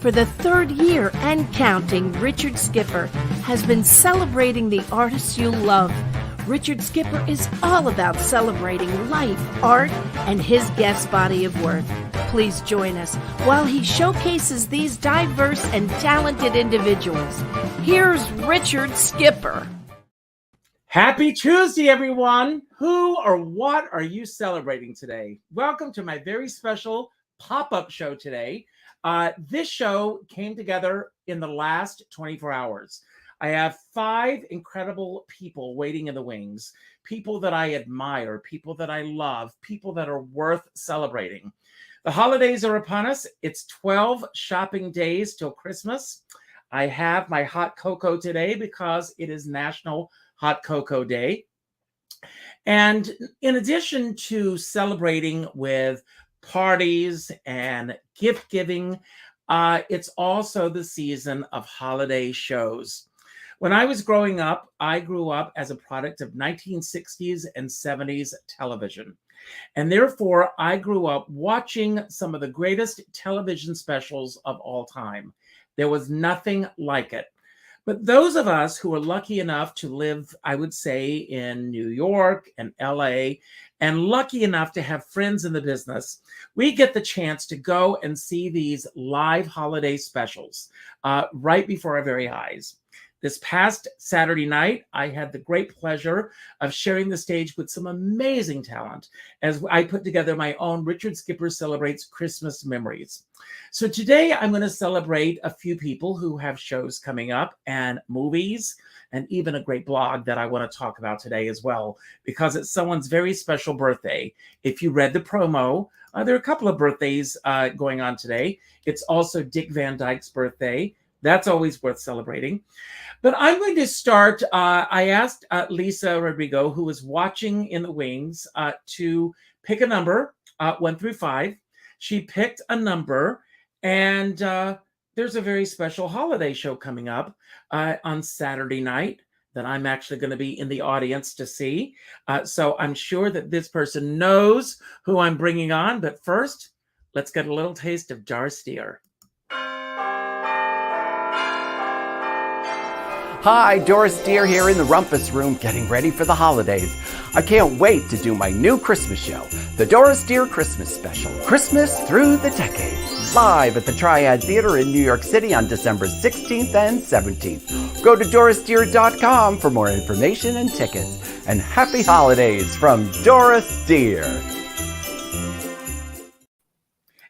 For the third year and counting, Richard Skipper has been celebrating the artists you love. Richard Skipper is all about celebrating life, art, and his guest body of work. Please join us while he showcases these diverse and talented individuals. Here's Richard Skipper. Happy Tuesday, everyone. Who or what are you celebrating today? Welcome to my very special pop-up show today. This show came together in the last 24 hours. I have 5 incredible people waiting in the wings, people that I admire, people that I love, people that are worth celebrating. The holidays are upon us. It's 12 shopping days till Christmas. I have my hot cocoa today because it is National Hot Cocoa Day. And in addition to celebrating with parties and gift giving, it's also the season of holiday shows. When I was growing up, I grew up as a product of 1960s and 70s television. And therefore, I grew up watching some of the greatest television specials of all time. There was nothing like it. But those of us who are lucky enough to live, I would say, in New York and LA, and lucky enough to have friends in the business, we get the chance to go and see these live holiday specials right before our very eyes. This past Saturday night, I had the great pleasure of sharing the stage with some amazing talent as I put together my own Richard Skipper Celebrates Christmas Memories. So today I'm going to celebrate a few people who have shows coming up and movies and even a great blog that I want to talk about today as well, because it's someone's very special birthday. If you read the promo, there are a couple of birthdays going on today. It's also Dick Van Dyke's birthday. That's always worth celebrating. But I'm going to start. I asked Lisa Rodrigo, who was watching in the wings, to pick a number, 1 through 5. She picked a number, and there's a very special holiday show coming up on Saturday night that I'm actually going to be in the audience to see. So I'm sure that this person knows who I'm bringing on. But first, let's get a little taste of Doris Dear. Hi, Doris Dear here in the Rumpus Room getting ready for the holidays. I can't wait to do my new Christmas show, the Doris Dear Christmas Special, Christmas Through the Decades, live at the Triad Theater in New York City on December 16th and 17th. Go to DorisDear.com for more information and tickets. And happy holidays from Doris Dear.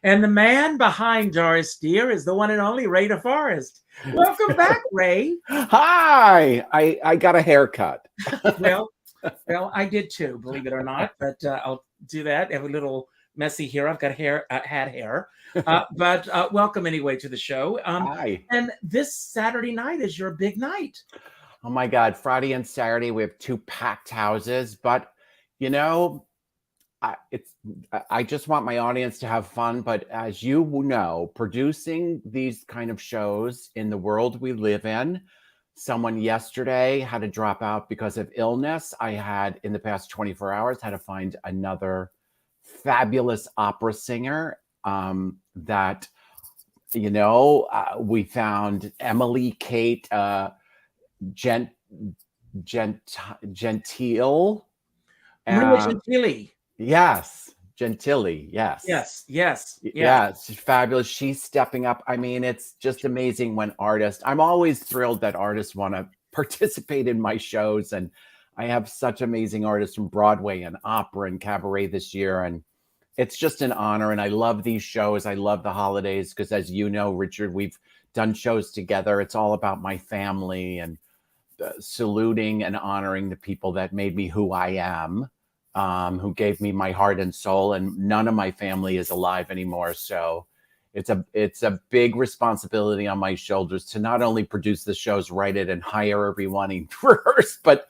And the man behind Doris Dear is the one and only Ray DeForest. Welcome back, Ray. Hi. I got a haircut. Well, I did too, believe it or not. But I'll do that. I have a little messy hair. I've got hair, had hair. But welcome anyway to the show. Hi. And this Saturday night is your big night. Oh my God. Friday and Saturday, we have 2 packed houses. But, you know, I just want my audience to have fun, but as you know, producing these kind of shows in the world we live in, someone yesterday had to drop out because of illness. I had, in the past 24 hours, had to find another fabulous opera singer that, you know, we found Emily Kate Gentile. Maria Gentili. Yes. Gentili. Yes. Yes. Yeah. She's fabulous. She's stepping up. I mean, it's just amazing when I'm always thrilled that artists want to participate in my shows. And I have such amazing artists from Broadway and opera and cabaret this year. And it's just an honor. And I love these shows. I love the holidays because, as you know, Richard, we've done shows together. It's all about my family and saluting and honoring the people that made me who I am. Who gave me my heart and soul, and none of my family is alive anymore. So it's a big responsibility on my shoulders to not only produce the shows, write it, and hire everyone in rehearse, but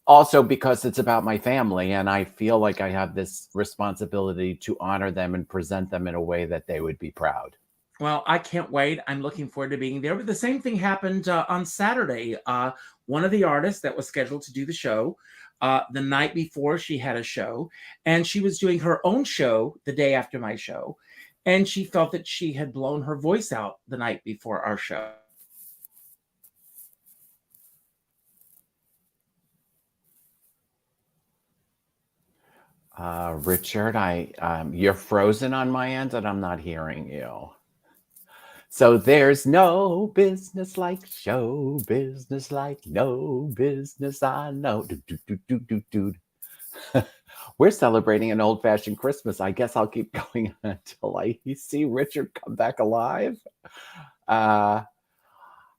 also because it's about my family. And I feel like I have this responsibility to honor them and present them in a way that they would be proud. Well, I can't wait. I'm looking forward to being there. But the same thing happened on Saturday. One of the artists that was scheduled to do the show, the night before she had a show, and she was doing her own show the day after my show. and she felt that she had blown her voice out the night before our show. Richard, you're frozen on my end and I'm not hearing you. So there's no business like show business, like no business I know. We're celebrating an old-fashioned Christmas. I guess I'll keep going until I see Richard come back alive. How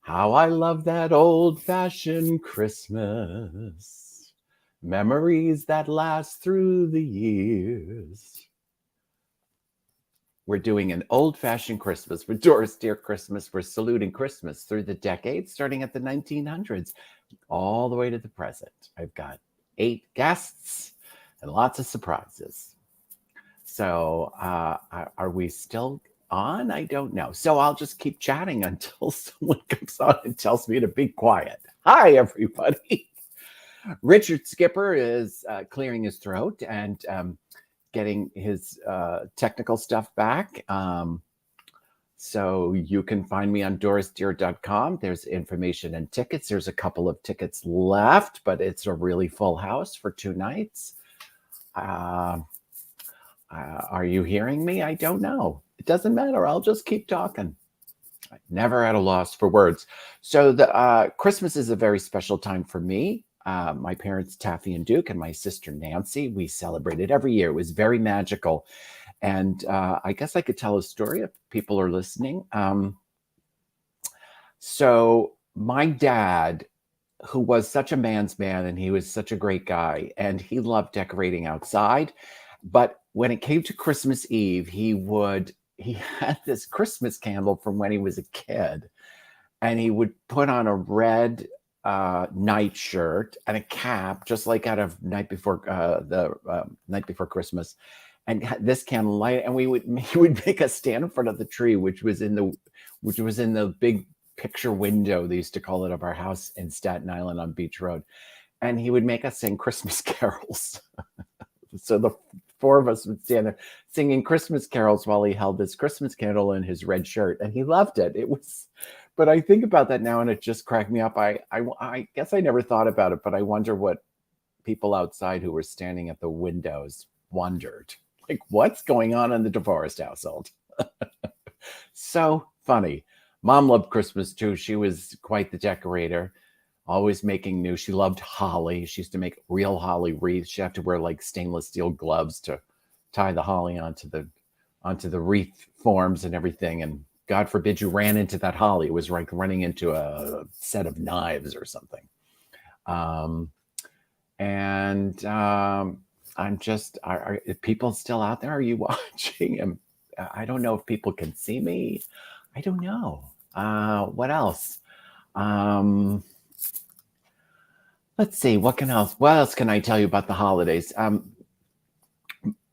I love that old-fashioned Christmas. Memories that last through the years. We're doing an old-fashioned Christmas with Doris Dear Christmas. We're saluting Christmas through the decades, starting at the 1900s, all the way to the present. I've got 8 guests and lots of surprises. So are we still on? I don't know. So I'll just keep chatting until someone comes on and tells me to be quiet. Hi, everybody. Richard Skipper is clearing his throat and getting his technical stuff back. So you can find me on DorisDear.com. There's information and tickets. There's a couple of tickets left, but it's a really full house for 2 nights. Are you hearing me? I don't know. It doesn't matter. I'll just keep talking. Never at a loss for words. So the Christmas is a very special time for me. My parents, Taffy and Duke, and my sister, Nancy, we celebrate it every year. It was very magical. And I guess I could tell a story if people are listening. So my dad, who was such a man's man, and he was such a great guy, and he loved decorating outside. But when it came to Christmas Eve, he had this Christmas candle from when he was a kid, and he would put on a red night shirt and a cap, just like out of Night Before Night Before Christmas, and this candle light. And he would make us stand in front of the tree, which was in the big picture window, they used to call it, of our house in Staten Island on Beach Road. And he would make us sing Christmas carols. So the 4 of us would stand there singing Christmas carols while he held this Christmas candle in his red shirt, and he loved it. But I think about that now, and it just cracked me up. I guess I never thought about it, but I wonder what people outside who were standing at the windows wondered. Like, what's going on in the DeForest household? So funny. Mom loved Christmas too. She was quite the decorator, always making new. She loved holly. She used to make real holly wreaths. She had to wear like stainless steel gloves to tie the holly onto the wreath forms and everything. And God forbid you ran into that holly. It was like running into a set of knives or something. I'm just, are people still out there? Are you watching? I don't know if people can see me. I don't know. What else? Let's see. What else can I tell you about the holidays?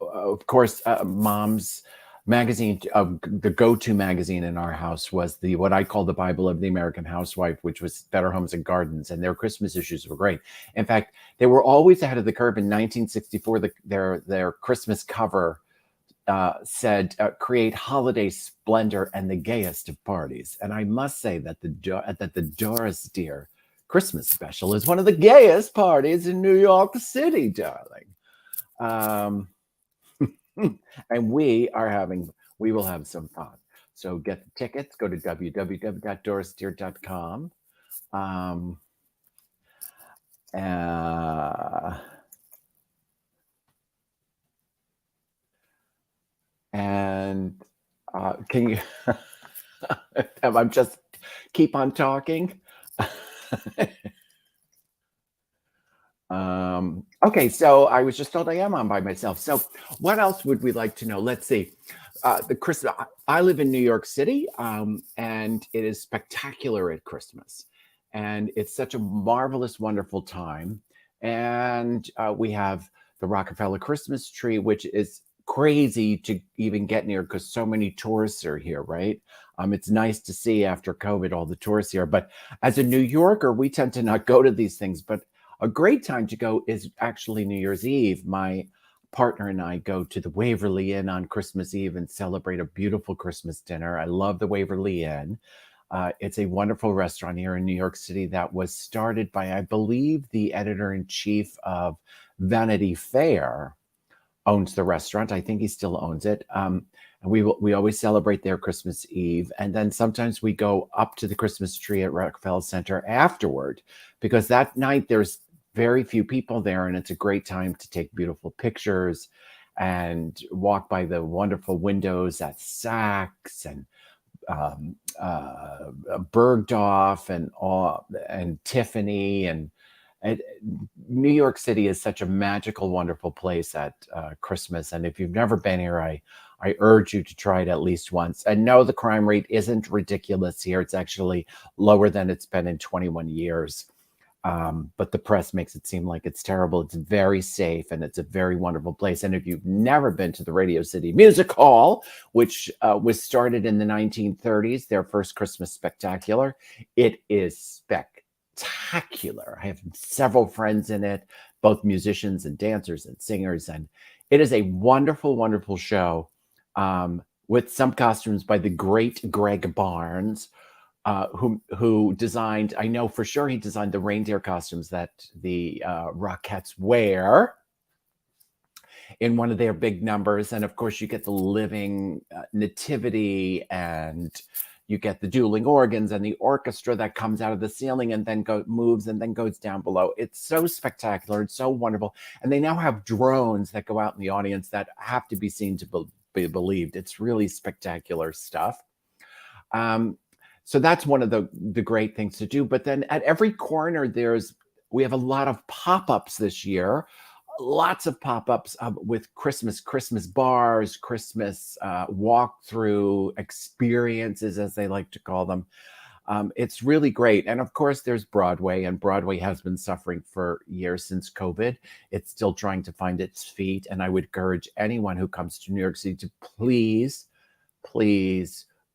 Of course, Mom's magazine, the go-to magazine in our house was what I call the Bible of the American Housewife, which was Better Homes and Gardens, and their Christmas issues were great. In fact, they were always ahead of the curve. In 1964, their Christmas cover said, "Create holiday splendor and the gayest of parties." And I must say that the Doris Dear Christmas special is one of the gayest parties in New York City, darling. And we will have some fun. So get the tickets, go to www.dorisdear.com. Can you, I'm just keep on talking. Okay, so I was just told I am on by myself. So what else would we like to know? Let's see. The Christmas. I live in New York City, and it is spectacular at Christmas, and it's such a marvelous, wonderful time. And we have the Rockefeller Christmas tree, which is crazy to even get near because so many tourists are here, right? It's nice to see after COVID all the tourists here. But as a New Yorker, we tend to not go to these things. But a great time to go is actually New Year's Eve. My partner and I go to the Waverly Inn on Christmas Eve and celebrate a beautiful Christmas dinner. I love the Waverly Inn. It's a wonderful restaurant here in New York City that was started by, I believe, the editor-in-chief of Vanity Fair owns the restaurant. I think he still owns it. And we always celebrate their Christmas Eve. And then sometimes we go up to the Christmas tree at Rockefeller Center afterward, because that night there's very few people there, and it's a great time to take beautiful pictures and walk by the wonderful windows at Saks and Bergdorf and Tiffany and New York City is such a magical, wonderful place at Christmas. And if you've never been here, I urge you to try it at least once. And no, the crime rate isn't ridiculous here. It's actually lower than it's been in 21 years. But the press makes it seem like it's terrible. It's very safe, and it's a very wonderful place. And if you've never been to the Radio City Music Hall, which was started in the 1930s, their first Christmas spectacular, it is spectacular. I have several friends in it, both musicians and dancers and singers, and it is a wonderful, wonderful show with some costumes by the great Greg Barnes, who designed, I know for sure he designed the reindeer costumes that the Rockettes wear in one of their big numbers. And of course you get the living nativity, and you get the dueling organs and the orchestra that comes out of the ceiling and then moves and then goes down below. It's so spectacular. It's so wonderful. And they now have drones that go out in the audience that have to be seen to be believed. It's really spectacular stuff. So that's one of the great things to do. But then at every corner, we have a lot of pop-ups this year. Lots of pop-ups with Christmas bars, Christmas walk-through experiences, as they like to call them. It's really great. And of course, there's Broadway, and Broadway has been suffering for years since COVID. It's still trying to find its feet. And I would encourage anyone who comes to New York City to please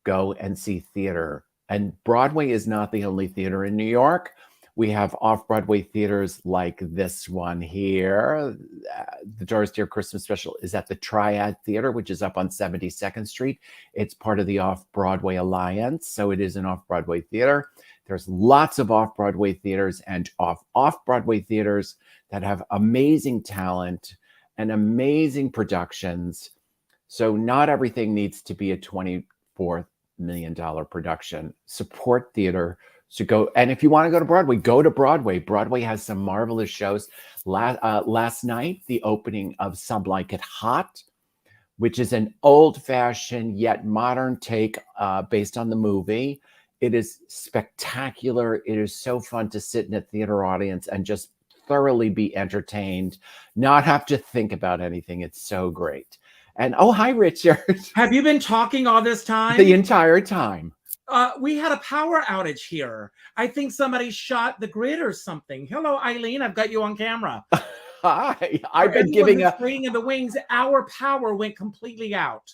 go and see theater. And Broadway is not the only theater in New York. We have off-Broadway theaters like this one here. The Doris Dear Christmas Special is at the Triad Theater, which is up on 72nd Street. It's part of the Off-Broadway Alliance, so it is an off-Broadway theater. There's lots of off-Broadway theaters and off-Broadway theaters that have amazing talent and amazing productions. So not everything needs to be a $24 million production. Support theater. So go, and if you want to go to Broadway, go to Broadway. Broadway has some marvelous shows. Last night, the opening of Some Like It Hot, which is an old-fashioned yet modern take based on the movie. It is spectacular. It is so fun to sit in a theater audience and just thoroughly be entertained, not have to think about anything. It's so great. And oh, hi, Richard. Have you been talking all this time? The entire time. We had a power outage here. I think somebody shot the grid or something. Hello, Eileen. I've got you on camera. Hi. I've been giving a waiting in the wings. Our power went completely out.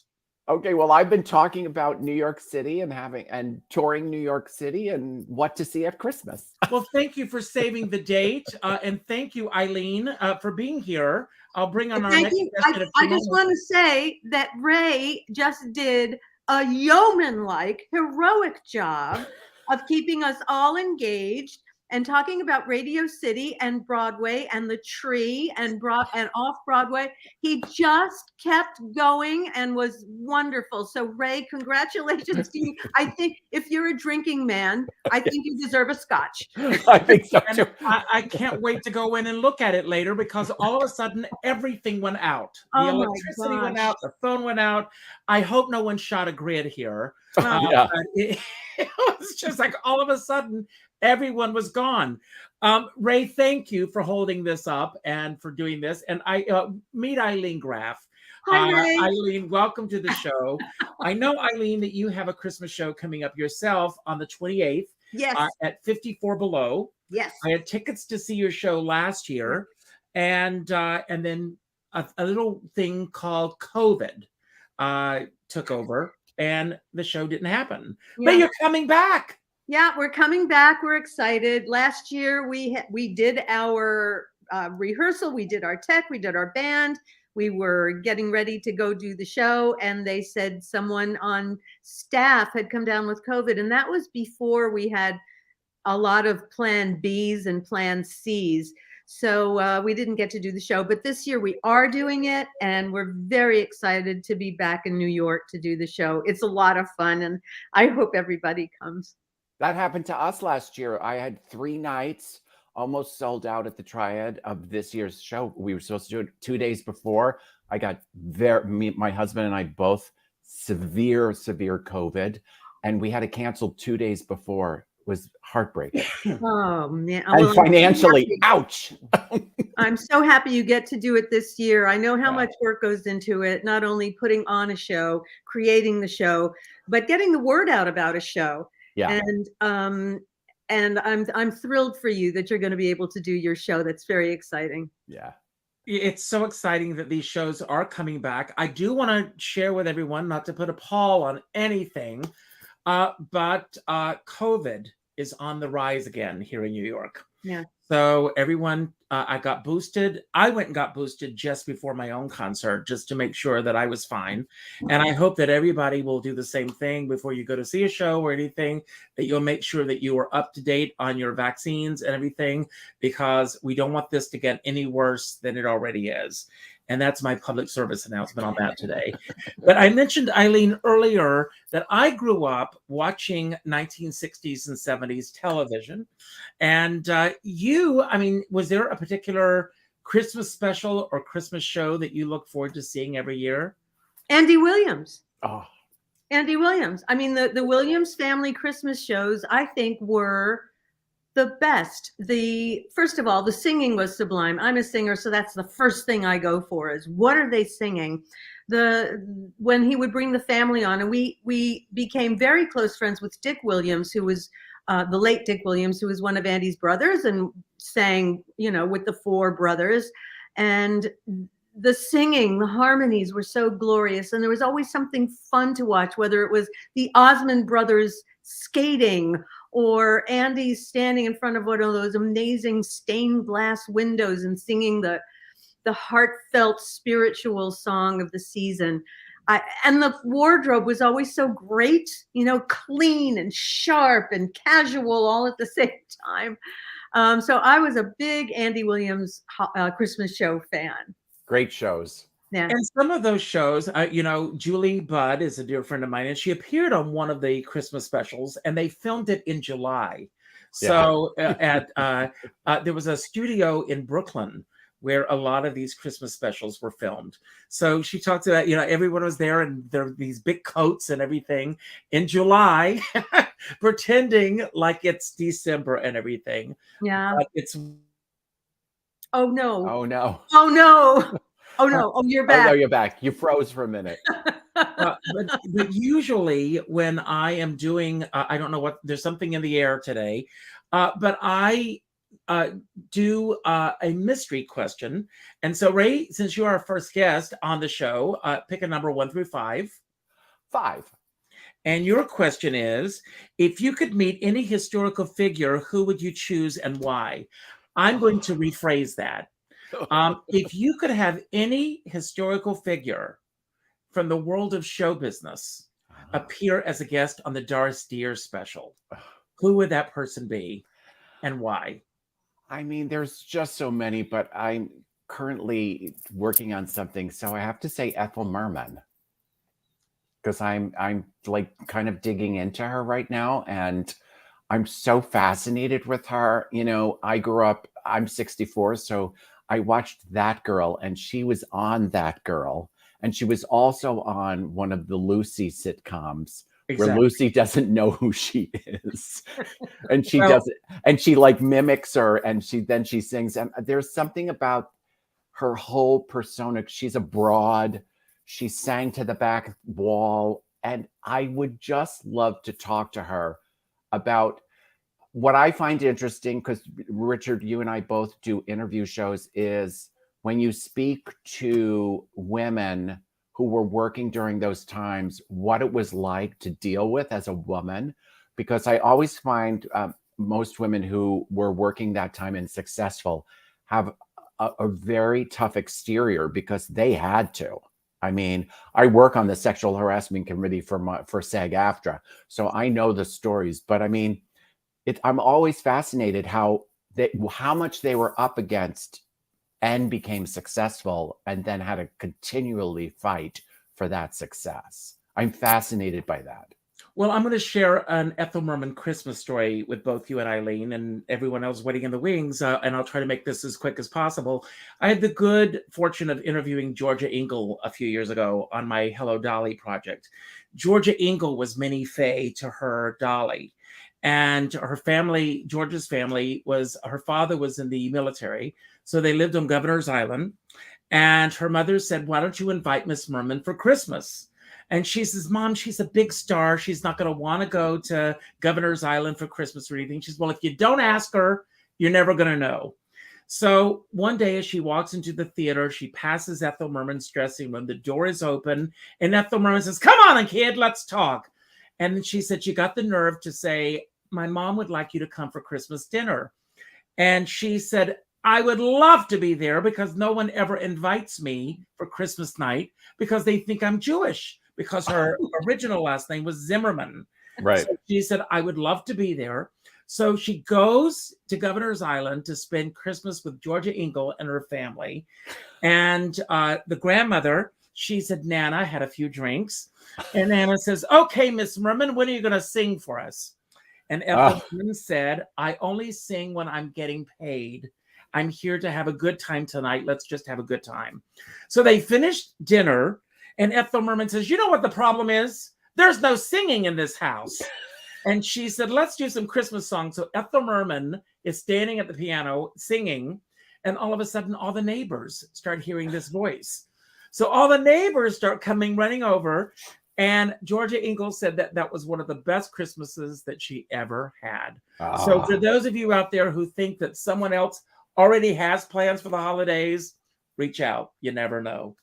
Okay, well, I've been talking about New York City and touring New York City and what to see at Christmas. Well, thank you for saving the date, and thank you, Eileen, for being here. I'll bring on our next guest. I just want to say that Ray just did a yeoman-like, heroic job of keeping us all engaged and talking about Radio City and Broadway and the tree and off-Broadway. He just kept going and was wonderful. So Ray, congratulations to you. I think if you're a drinking man, I think you deserve a scotch. I think so too. I can't wait to go in and look at it later, because all of a sudden everything went out. The electricity went out, the phone went out. I hope no one shot a grid here. Yeah. It was just like all of a sudden everyone was gone. Ray, thank you for holding this up and for doing this. And I meet Ilene Graff. Hi, Ray. Eileen, welcome to the show. I know, Eileen, that you have a Christmas show coming up yourself on the 28th. Yes. At 54 Below. Yes. I had tickets to see your show last year, and then a little thing called COVID took over, and the show didn't happen. Yeah. But you're coming back. Yeah, we're coming back. We're excited. Last year we did our rehearsal. We did our tech. We did our band. we were getting ready to go do the show, and they said someone on staff had come down with COVID, and that was before we had a lot of plan Bs and plan Cs. So we didn't get to do the show, but this year we are doing it, and we're very excited to be back in New York to do the show. It's a lot of fun, and I hope everybody comes. That happened to us last year. I had 3 nights almost sold out at the Triad of this year's show. We were supposed to do it 2 days before. I got my husband and I both severe COVID, and we had to cancel 2 days before. It was heartbreaking. Oh man! And Well, financially, ouch. I'm so happy you get to do it this year. I know how much work goes into it, not only putting on a show, creating the show, but getting the word out about a show. Yeah. And I'm thrilled for you that you're going to be able to do your show. That's very exciting. Yeah. It's so exciting that these shows are coming back. I do want to share with everyone, not to put a pall on anything, but COVID is on the rise again here in New York. Yeah. So everyone, I got boosted. I went and got boosted just before my own concert, just to make sure that I was fine. And I hope that everybody will do the same thing before you go to see a show or anything, that you'll make sure that you are up to date on your vaccines and everything, because we don't want this to get any worse than it already is. And that's my public service announcement on that today. But I mentioned, Eileen, earlier that I grew up watching 1960s and 70s television. And was there a particular Christmas special or Christmas show that you look forward to seeing every year? Andy Williams. Oh. Andy Williams. I mean, the Williams family Christmas shows, I think, were the best. First of all, the singing was sublime. I'm a singer, so that's the first thing I go for is what are they singing? When he would bring the family on, and we became very close friends with Dick Williams, who was the late Dick Williams, who was one of Andy's brothers and sang, with the 4 brothers. And the singing, the harmonies were so glorious. And there was always something fun to watch, whether it was the Osmond brothers skating or Andy standing in front of one of those amazing stained glass windows and singing the heartfelt spiritual song of the season. And the wardrobe was always so great, clean and sharp and casual all at the same time. So I was a big Andy Williams Christmas show fan. Great shows. Yeah. And some of those shows, Julie Budd is a dear friend of mine, and she appeared on one of the Christmas specials, and they filmed it in July. So there was a studio in Brooklyn where a lot of these Christmas specials were filmed. So she talked about, everyone was there, and there were these big coats and everything in July, pretending like it's December and everything. Yeah. But it's. Oh no. Oh no. Oh no. Oh no! Oh, you're back. Oh no, you're back. You froze for a minute. But usually when I am doing, I don't know what, there's something in the air today, but I do a mystery question. And so, Ray, since you are our first guest on the show, pick a number 1 through 5. 5. And your question is, if you could meet any historical figure, who would you choose and why? I'm going to rephrase that. If you could have any historical figure from the world of show business appear as a guest on the Doris Dear special, who would that person be and why? I mean, there's just so many, but I'm currently working on something. So I have to say Ethel Merman, because I'm like kind of digging into her right now. And I'm so fascinated with her. I grew up, I'm 64, so I watched That Girl, and she was on That Girl, and she was also on one of the Lucy sitcoms where Lucy doesn't know who she is, and she doesn't, and she like mimics her, and she sings, and there's something about her whole persona. She's a broad. She sang to the back wall, and I would just love to talk to her about. What I find interesting, because Richard, you and I both do interview shows, is when you speak to women who were working during those times, what it was like to deal with as a woman. Because I always find most women who were working that time and successful have a very tough exterior because they had to. I mean, I work on the sexual harassment committee for SAG-AFTRA, so I know the stories. But I mean, I'm always fascinated how much they were up against and became successful, and then had to continually fight for that success. I'm fascinated by that. Well, I'm going to share an Ethel Merman Christmas story with both you and Ilene and everyone else waiting in the wings, and I'll try to make this as quick as possible. I had the good fortune of interviewing Georgia Engel a few years ago on my Hello Dolly project. Georgia Engel was Minnie Fay to her Dolly, and her family, Georgia's family, her father was in the military, so they lived on Governor's Island, and her mother said, "Why don't you invite Miss Merman for Christmas?" And she says, "Mom, she's a big star. She's not going to want to go to Governor's Island for Christmas or anything." She says, "Well, if you don't ask her, you're never going to know." So one day as she walks into the theater, she passes Ethel Merman's dressing room. The door is open, and Ethel Merman says, "Come on, kid, let's talk." And then she said she got the nerve to say, "My mom would like you to come for Christmas dinner." And she said, "I would love to be there because no one ever invites me for Christmas night because they think I'm Jewish." Because her original last name was Zimmerman. Right. So she said, "I would love to be there." So she goes to Governor's Island to spend Christmas with Georgia Engel and her family. And the grandmother, she said, Nana had a few drinks. And Nana says, "Okay, Miss Merman, when are you going to sing for us?" And Ethel Merman said, "I only sing when I'm getting paid. I'm here to have a good time tonight. Let's just have a good time." So they finished dinner. And Ethel Merman says, "You know what the problem is? There's no singing in this house." And she said, "Let's do some Christmas songs." So Ethel Merman is standing at the piano singing. And all of a sudden, all the neighbors start hearing this voice. So all the neighbors start coming running over. And Georgia Engel said that was one of the best Christmases that she ever had. So for those of you out there who think that someone else already has plans for the holidays, reach out. You never know.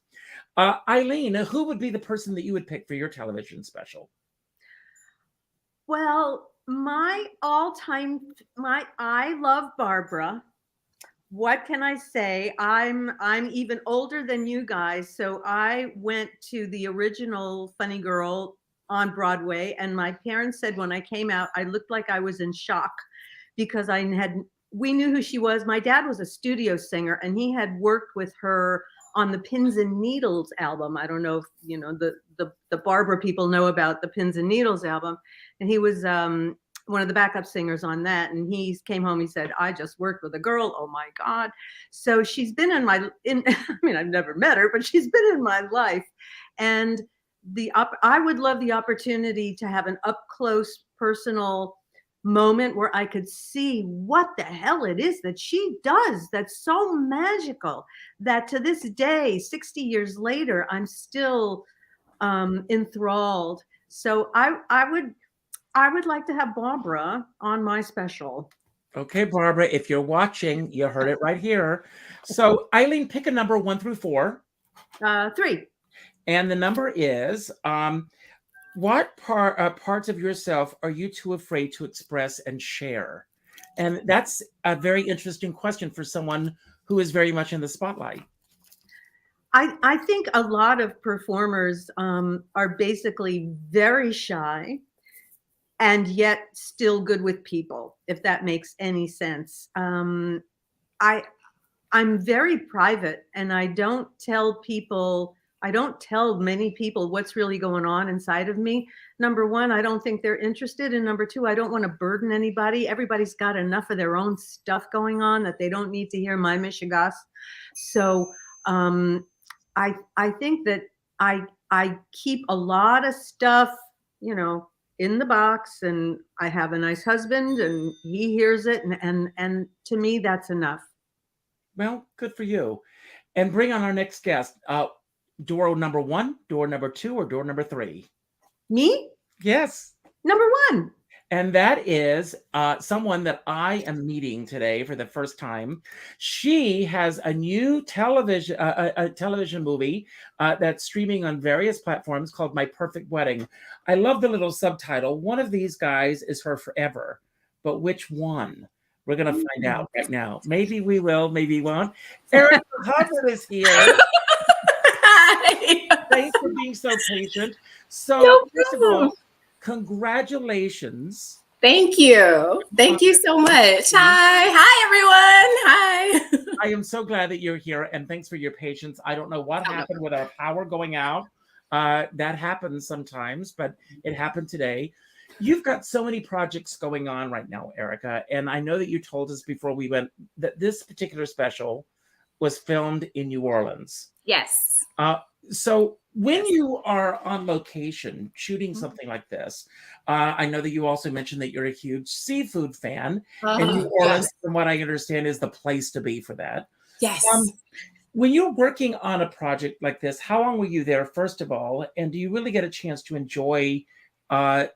Ilene, who would be the person that you would pick for your television special? Well, I love Barbara. What can I say? I'm even older than you guys, so I went to the original Funny Girl on Broadway, and my parents said when I came out, I looked like I was in shock because we knew who she was. My dad was a studio singer, and he had worked with her on the Pins and Needles album. I don't know if you know the Barbara people know about the Pins and Needles album, and he was one of the backup singers on that. And he came home, he said, "I just worked with a girl. Oh my God." So she's been I mean, I've never met her, but she's been in my life. And I would love the opportunity to have an up close personal moment where I could see what the hell it is that she does that's so magical that to this day, 60 years later, I'm still enthralled. So I would like to have Barbara on my special. Okay, Barbara, if you're watching, you heard it right here. So Ilene, pick a number 1 through 4. 3. And the number is, what parts of yourself are you too afraid to express and share? And that's a very interesting question for someone who is very much in the spotlight. I think a lot of performers are basically very shy and yet still good with people, if that makes any sense. I'm very private, and I don't tell many people what's really going on inside of me. Number one, I don't think they're interested. And number two, I don't want to burden anybody. Everybody's got enough of their own stuff going on that they don't need to hear my mishigas. So I think that I keep a lot of stuff, in the box, and I have a nice husband and he hears it. And to me, that's enough. Well, good for you. And bring on our next guest. Door number 1, door number 2, or door number 3? Me? Yes. Number 1. And that is someone that I am meeting today for the first time. She has a new television movie that's streaming on various platforms called My Perfect Wedding. I love the little subtitle. One of these guys is her forever, but which one? We're going to find out right now. Maybe we will, maybe we won't. Erica Hubbard is here. Hi. Thanks for being so patient. So, No first of problem. all, congratulations. Thank you. Thank you so much. Hi, everyone. Hi. I am so glad that you're here, and thanks for your patience. I don't know what happened with our power going out. That happens sometimes, but it happened today. You've got so many projects going on right now, Erica, and I know that you told us before we went that this particular special was filmed in New Orleans. Yes. So when you are on location shooting something like this, I know that you also mentioned that you're a huge seafood fan, and New Orleans, from what I understand, is the place to be for that. Yes. When you're working on a project like this, how long were you there, first of all, and do you really get a chance to enjoy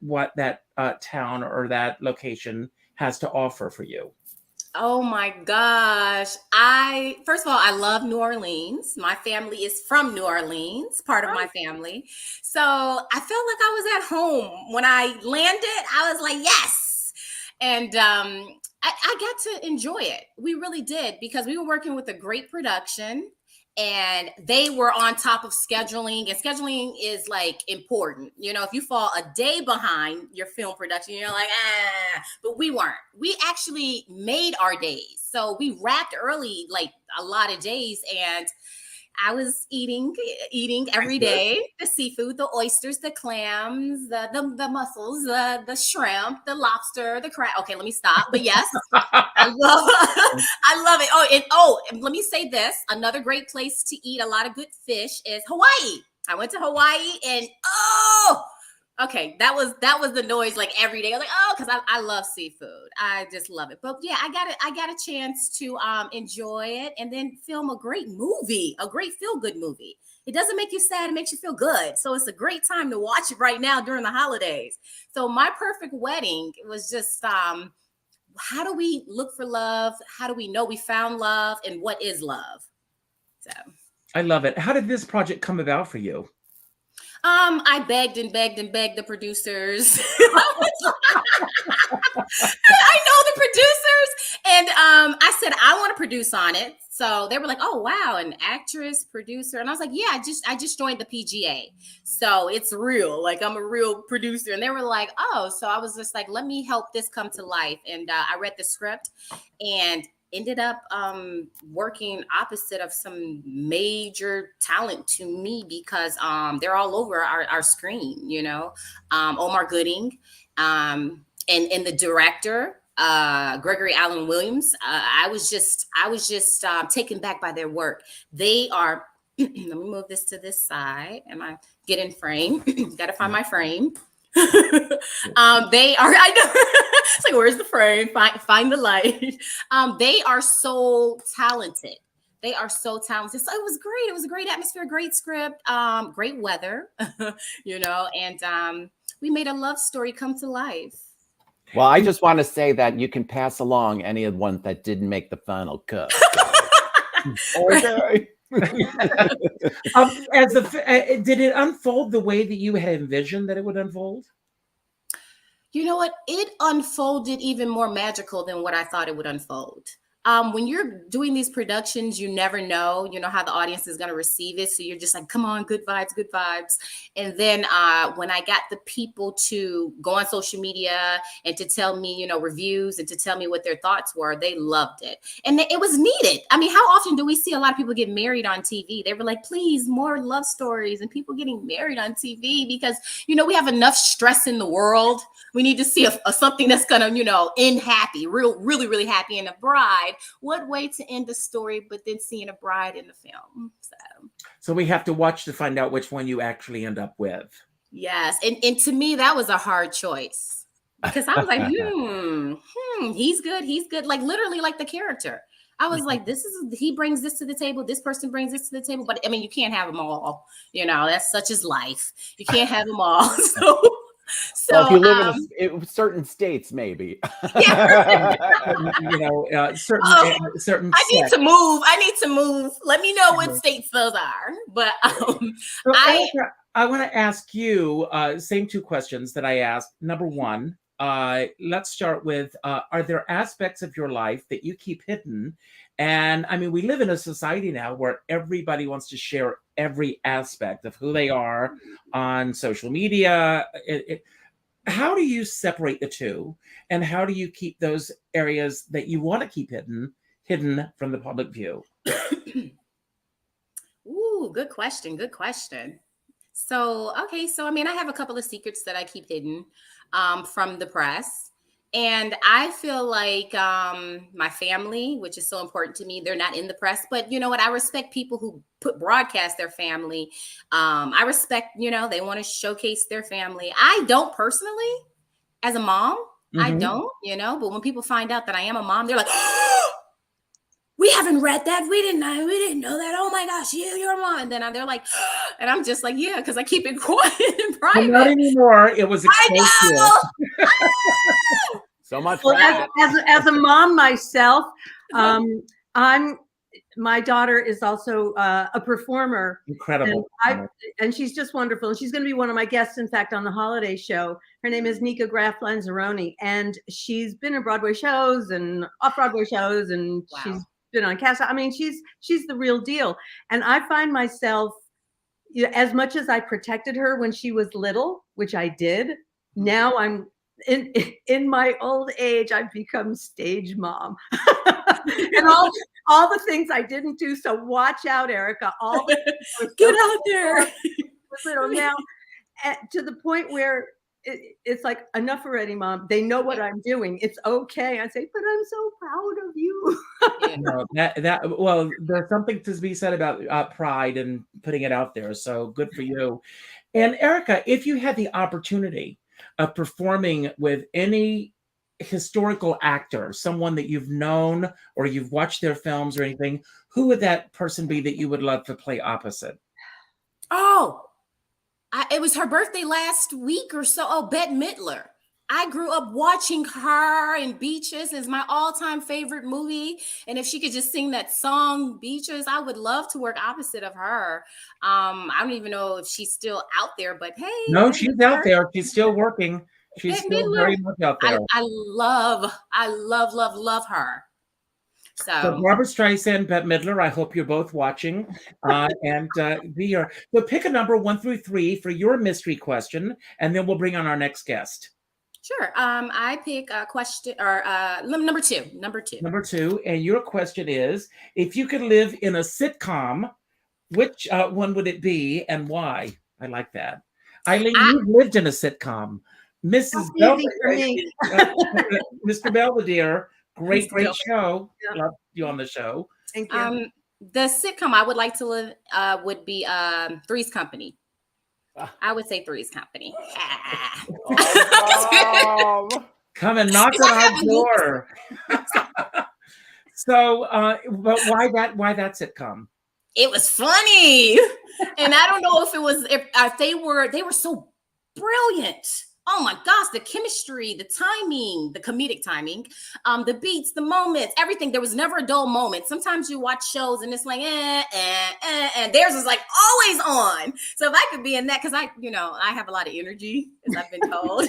what that town or that location has to offer for you? Oh my gosh. First of all, I love New Orleans. My family is from New Orleans, part of my family. So I felt like I was at home. When I landed, I was like, yes. And I got to enjoy it. We really did, because we were working with a great production. And they were on top of scheduling, and scheduling is like important. You know, if you fall a day behind your film production, you're like, but we weren't. We actually made our days. So we wrapped early, like a lot of days. And I was eating every day, the seafood, the oysters, the clams, the mussels, the shrimp, the lobster, the crab. Okay, let me stop. But yes, I love it. And let me say this. Another great place to eat a lot of good fish is Hawaii. I went to Hawaii, and okay, that was the noise like every day. I was like, because I love seafood. I just love it. But yeah, I got a chance to enjoy it and then film a great movie, a great feel-good movie. It doesn't make you sad, it makes you feel good. So it's a great time to watch it right now during the holidays. So my perfect wedding was just how do we look for love? How do we know we found love? And what is love? So I love it. How did this project come about for you? I begged and begged and begged the producers. I know the producers. And I said, I want to produce on it. So they were like, oh, wow, an actress, producer. And I was like, yeah, I just joined the PGA. So it's real. Like, I'm a real producer. And they were like, oh, so I was just like, let me help this come to life. And I read the script and ended up working opposite of some major talent to me, because they're all over our screen, you know. Omar Gooding and the director, Gregory Allen Williams. I was just taken back by their work. They are, let me move this to this side. Am I getting frame? Got to find my frame. They are, I know, it's like, where's the frame? Find the light. They are so talented. They are so talented. So it was great. It was a great atmosphere, great script, great weather, you know, and we made a love story come to life. Well, I just want to say that you can pass along any of the ones that didn't make the final cut. Okay. Did it unfold the way that you had envisioned that it would unfold? You know what? It unfolded even more magical than what I thought it would unfold. When you're doing these productions, you never know, how the audience is going to receive it. So you're just like, come on, good vibes, good vibes. And then when I got the people to go on social media and to tell me, reviews and to tell me what their thoughts were, they loved it. And it was needed. I mean, how often do we see a lot of people get married on TV? They were like, please, more love stories and people getting married on TV because, we have enough stress in the world. We need to see something that's going to, end happy, really, really happy. And a bride, what way to end the story, but then seeing a bride in the film. So we have to watch to find out which one you actually end up with. Yes. And to me, that was a hard choice because I was like, he's good. He's good. Like literally like the character. I was like, he brings this to the table. This person brings this to the table. But I mean, you can't have them all, that's such as life. You can't have them all. So well, if you live in certain states, maybe. Yeah. Certain. I need to move. Let me know what states those are. But I want to ask you same two questions that I asked. Number one, let's start with, are there aspects of your life that you keep hidden? And I mean, we live in a society now where everybody wants to share every aspect of who they are on social media. How do you separate the two? And how do you keep those areas that you want to keep hidden from the public view? Ooh, good question. Good question. So, okay. So, I mean, I have a couple of secrets that I keep hidden from the press. And I feel like my family, which is so important to me, they're not in the press. But you know what? I respect people who broadcast their family. I respect, you know, they want to showcase their family. I don't personally, as a mom, I don't, you know. But when people find out that I am a mom, they're like, oh, we haven't read that. We didn't know that. Oh my gosh, you're a mom. And then they're like, and I'm just like, yeah, because I keep it quiet and private. Not anymore. It was explosive. So much. Well, as a mom myself, my daughter is also a performer. Incredible. And she's just wonderful. And she's going to be one of my guests, in fact, on the holiday show. Her name is Ilene Graff, and she's been in Broadway shows and off-Broadway shows, and she's been on cast. I mean, she's the real deal. And I find myself, you know, as much as I protected her when she was little, which I did, now I'm in my old age, I've become stage mom. And all the things I didn't do. So watch out, Erica. All the get out there. Little now, to the point where it's like, enough already, Mom. They know what I'm doing. It's okay. I say, but I'm so proud of you. No, well, there's something to be said about pride and putting it out there. So good for you. And Erica, if you had the opportunity of performing with any historical actor, someone that you've known or you've watched their films or anything, who would that person be that you would love to play opposite? Oh, it was her birthday last week or so. Oh, Bette Midler. I grew up watching her in Beaches. Is my all-time favorite movie. And if she could just sing that song, Beaches, I would love to work opposite of her. I don't even know if she's still out there, but hey. No, she's out there. She's still working. She's still very much out there. I love her. So Barbara Streisand, Bette Midler, I hope you're both watching. And be your, so pick a number 1 through 3 for your mystery question, and then we'll bring on our next guest. Sure. I pick a question or number two. Number 2, and your question is: if you could live in a sitcom, which one would it be, and why? I like that. Eileen, you've lived in a sitcom. Mrs. Belvedere, Mr. Belvedere, great show. Yeah. Love you on the show. Thank you. The sitcom I would like to live would be Three's Company. I would say Three's Company. Come and knock on our door. So, but why that sitcom? It was funny, and I don't know if they were so brilliant. Oh my gosh, the chemistry, the timing, the comedic timing, the beats, the moments, everything. There was never a dull moment. Sometimes you watch shows and it's like, and theirs is like always on. So if I could be in that, because I have a lot of energy, as I've been told.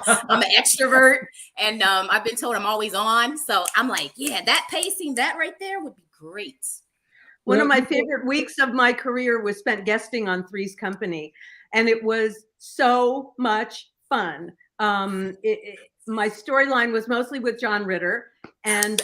I'm an extrovert, and I've been told I'm always on. So I'm like, yeah, that pacing, that right there would be great. One of my favorite weeks of my career was spent guesting on Three's Company, and it was so much fun. My storyline was mostly with John Ritter, and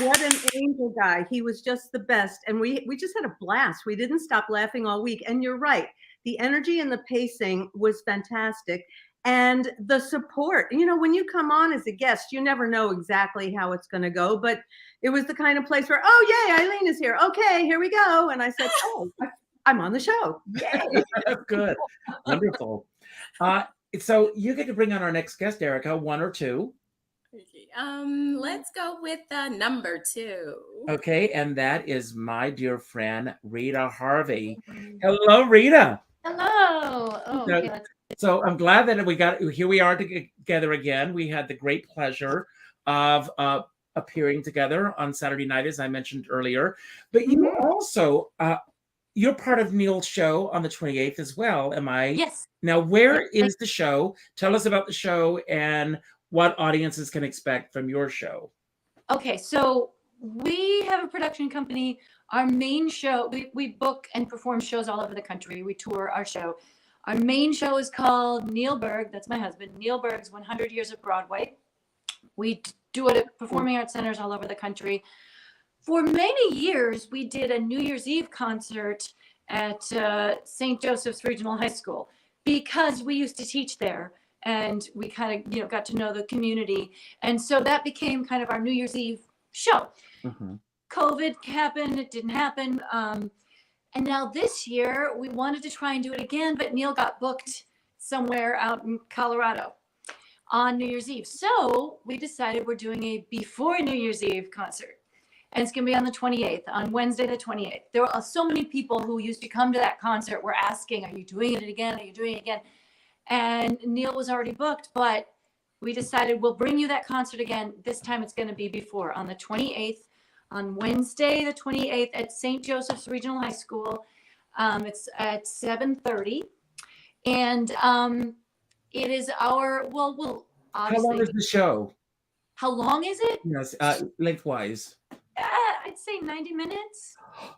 what an angel guy. He was just the best, and we just had a blast. We didn't stop laughing all week. And you're right, the energy and the pacing was fantastic, and the support. When you come on as a guest, you never know exactly how it's going to go, but it was the kind of place where, oh yay, Eileen is here, okay, here we go. And I said, oh, I'm on the show. Yay. Good. Wonderful. So you get to bring on our next guest, Erica, 1 or 2. Let's go with number 2. Okay, and that is my dear friend Rita Harvey. Hello, Rita. Hello. Oh, okay. So I'm glad that here we are together again. We had the great pleasure of appearing together on Saturday night, as I mentioned earlier. But you also you're part of Neil's show on the 28th as well, am I? Yes. Now, where is the show? Tell us about the show and what audiences can expect from your show. Okay, so we have a production company. Our main show, we book and perform shows all over the country. We tour our show. Our main show is called Neil Berg. That's my husband. Neil Berg's 100 Years of Broadway. We do it at performing arts centers all over the country. For many years, we did a New Year's Eve concert at St. Joseph's Regional High School because we used to teach there, and we kind of got to know the community, and so that became kind of our New Year's Eve show. Mm-hmm. COVID happened; it didn't happen, and now this year we wanted to try and do it again, but Neil got booked somewhere out in Colorado on New Year's Eve, so we decided we're doing a before New Year's Eve concert. And it's going to be on the 28th, on Wednesday, the 28th. There are so many people who used to come to that concert were asking, are you doing it again? Are you doing it again? And Neil was already booked, but we decided we'll bring you that concert again. This time it's going to be before, on the 28th, on Wednesday, the 28th at St. Joseph's Regional High School. It's at 7:30. And it is we'll obviously. How long is the show? How long is it? Yes, lengthwise. I'd say 90 minutes.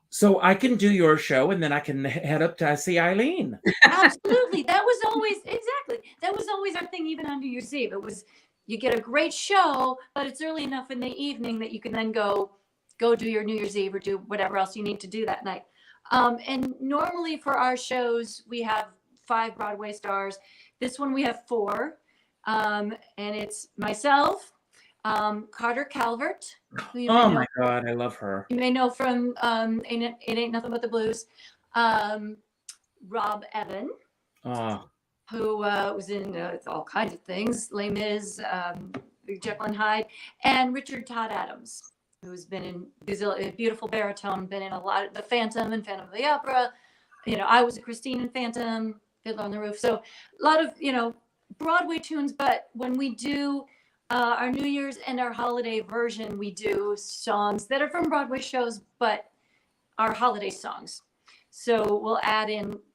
So I can do your show and then I can head up to see Ilene. Absolutely. That was always our thing, even on New Year's Eve. It was, you get a great show, but it's early enough in the evening that you can then go do your New Year's Eve or do whatever else you need to do that night. And normally for our shows, we have 5 Broadway stars. This one we have 4. And it's myself, Carter Calvert. Oh my God, I love her. You may know from It Ain't Nothing But the Blues. Rob Evan, who was in all kinds of things, Les Mis, Jekyll and Hyde, and Richard Todd Adams, who's been in a beautiful baritone, been in a lot of The Phantom and Phantom of the Opera. I was a Christine in Phantom, Fiddler on the Roof. So a lot of, Broadway tunes, but when we do our New Year's and our holiday version, we do songs that are from Broadway shows, but are holiday songs. So we'll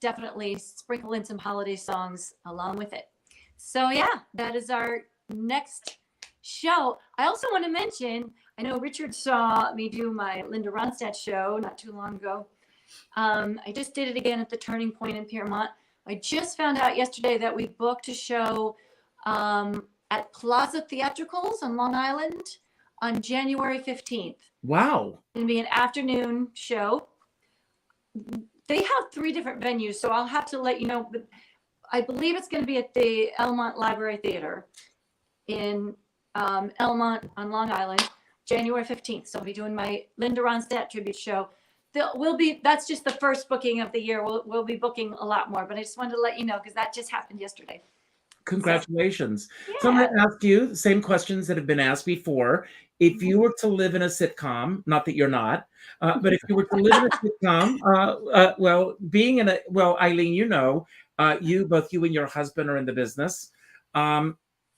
definitely sprinkle in some holiday songs along with it. So yeah, that is our next show. I also want to mention, I know Richard saw me do my Linda Ronstadt show not too long ago. I just did it again at the Turning Point in Piermont. I just found out yesterday that we booked a show at Plaza Theatricals on Long Island on January 15th. Wow. It's going to be an afternoon show. They have 3 different venues, so I'll have to let you know. But I believe it's going to be at the Elmont Library Theater in Elmont on Long Island, January 15th. So I'll be doing my Linda Ronstadt tribute show. That's just the first booking of the year. We'll be booking a lot more, but I just wanted to let you know because that just happened yesterday. Congratulations. So, yeah. So I'm going to ask you the same questions that have been asked before. If you were to live in a sitcom, not that you're not, but if you were to live in a sitcom, Ilene, both you and your husband are in the business.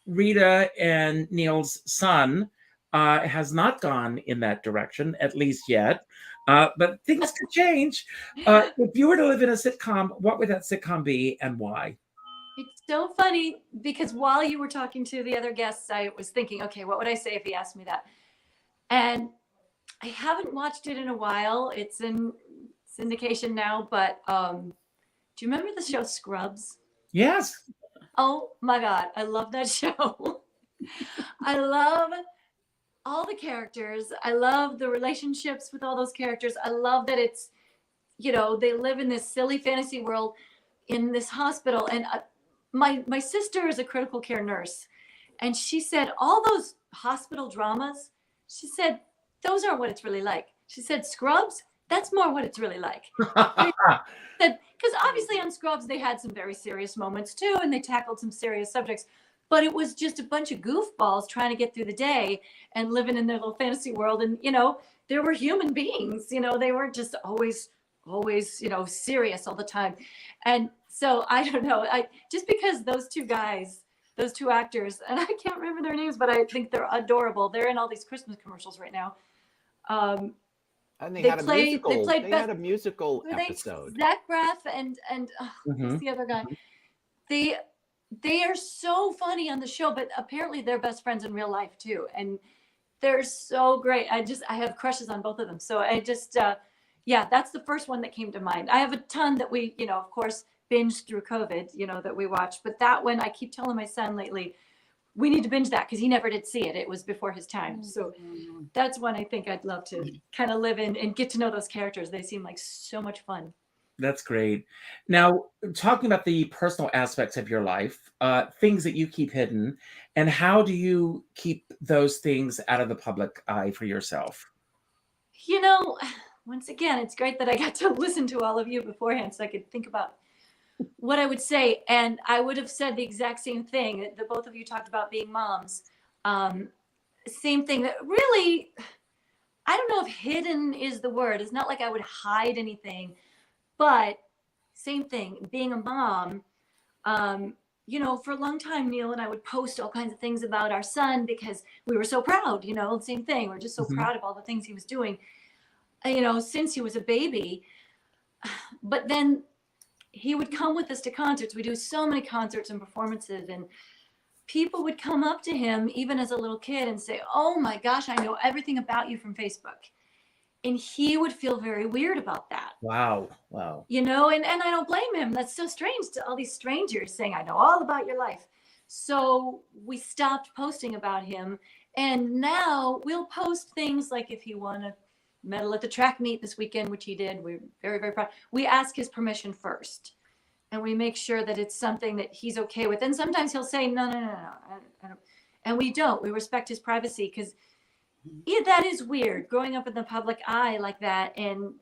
Rita and Neil's son has not gone in that direction, at least yet. But things could change. If you were to live in a sitcom, what would that sitcom be and why? It's so funny because while you were talking to the other guests, I was thinking, okay, what would I say if he asked me that? And I haven't watched it in a while. It's in syndication now, but do you remember the show Scrubs? Yes. Oh my God, I love that show. I love all the characters. I love the relationships with all those characters. I love that it's, they live in this silly fantasy world in this hospital. And my sister is a critical care nurse, and she said all those hospital dramas, she said, those aren't what it's really like. She said, Scrubs, that's more what it's really like. Because obviously on Scrubs, they had some very serious moments too, and they tackled some serious subjects, but it was just a bunch of goofballs trying to get through the day and living in their little fantasy world. And, there were human beings, they weren't just always, serious all the time. And so I don't know, just because those 2 guys, those 2 actors, and I can't remember their names, but I think they're adorable. They're in all these Christmas commercials right now. And they had a musical episode. Zach Braff and who's the other guy? they are so funny on the show, but apparently they're best friends in real life too. And they're so great. I have crushes on both of them. So I just, yeah, that's the first one that came to mind. I have a ton that we, of course, binged through COVID, that we watched. But that one, I keep telling my son lately, we need to binge that because he never did see it. It was before his time. So that's one I think I'd love to kind of live in and get to know those characters. They seem like so much fun. That's great. Now, talking about the personal aspects of your life, things that you keep hidden, and how do you keep those things out of the public eye for yourself? Once again, it's great that I got to listen to all of you beforehand so I could think about what I would say. And I would have said the exact same thing. The both of you talked about being moms. Same thing. That really, I don't know if hidden is the word. It's not like I would hide anything. But same thing, being a mom, for a long time, Neil and I would post all kinds of things about our son because we were so proud, same thing. We're just so proud of all the things he was doing, since he was a baby. But then he would come with us to concerts. We do so many concerts and performances, and people would come up to him, even as a little kid, and say, "Oh my gosh, I know everything about you from Facebook." And he would feel very weird about that. Wow. And I don't blame him. That's so strange to all these strangers saying, "I know all about your life." So we stopped posting about him. And now we'll post things like if he won a medal at the track meet this weekend, which he did. We're very, very proud. We ask his permission first. And we make sure that it's something that he's okay with. And sometimes he'll say, no, I don't. And we don't. We respect his privacy because that is weird, growing up in the public eye like that, and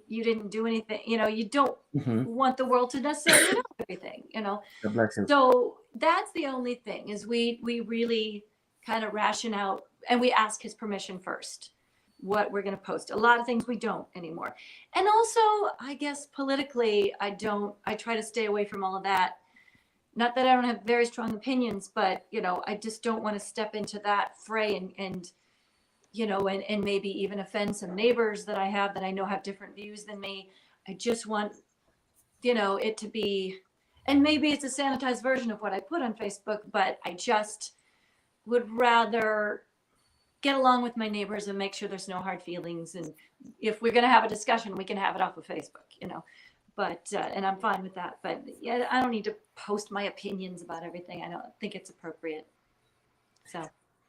you didn't do anything. You don't want the world to necessarily know everything. So that's the only thing is we really kind of ration out, and we ask his permission first what we're going to post. A lot of things we don't anymore. And also, I guess politically, I try to stay away from all of that. Not that I don't have very strong opinions, but I just don't want to step into that fray and maybe even offend some neighbors that I have that I know have different views than me. I just want, it to be, and maybe it's a sanitized version of what I put on Facebook, but I just would rather get along with my neighbors and make sure there's no hard feelings. And if we're going to have a discussion, we can have it off of Facebook, but, and I'm fine with that, but yeah, I don't need to post my opinions about everything. I don't think it's appropriate. So.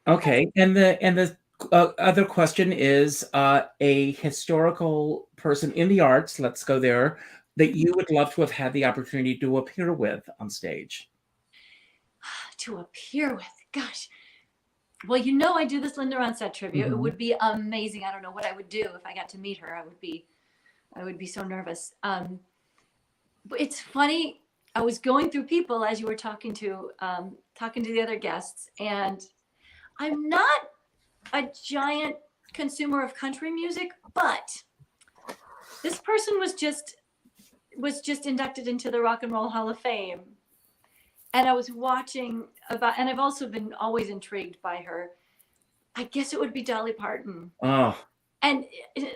Okay. And the other question is a historical person in the arts, let's go there, that you would love to have had the opportunity to appear with on stage. To appear with, gosh. Well, I do this Linda Ronstadt trivia. It would be amazing. I don't know what I would do if I got to meet her. I would be so nervous. But it's funny. I was going through people as you were talking to the other guests, and I'm not a giant consumer of country music, but this person was just inducted into the Rock and Roll Hall of Fame. And I was watching and I've also been always intrigued by her. I guess it would be Dolly Parton. Oh. And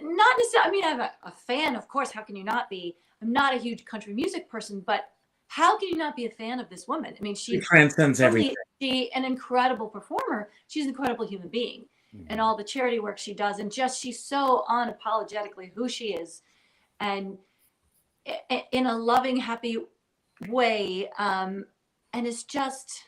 not necessarily, I'm a fan, of course, how can you not be? I'm not a huge country music person, but how can you not be a fan of this woman? She transcends everything. She's an incredible performer. She's an incredible human being. And all the charity work she does. And she's so unapologetically who she is. And in a loving, happy way. And is just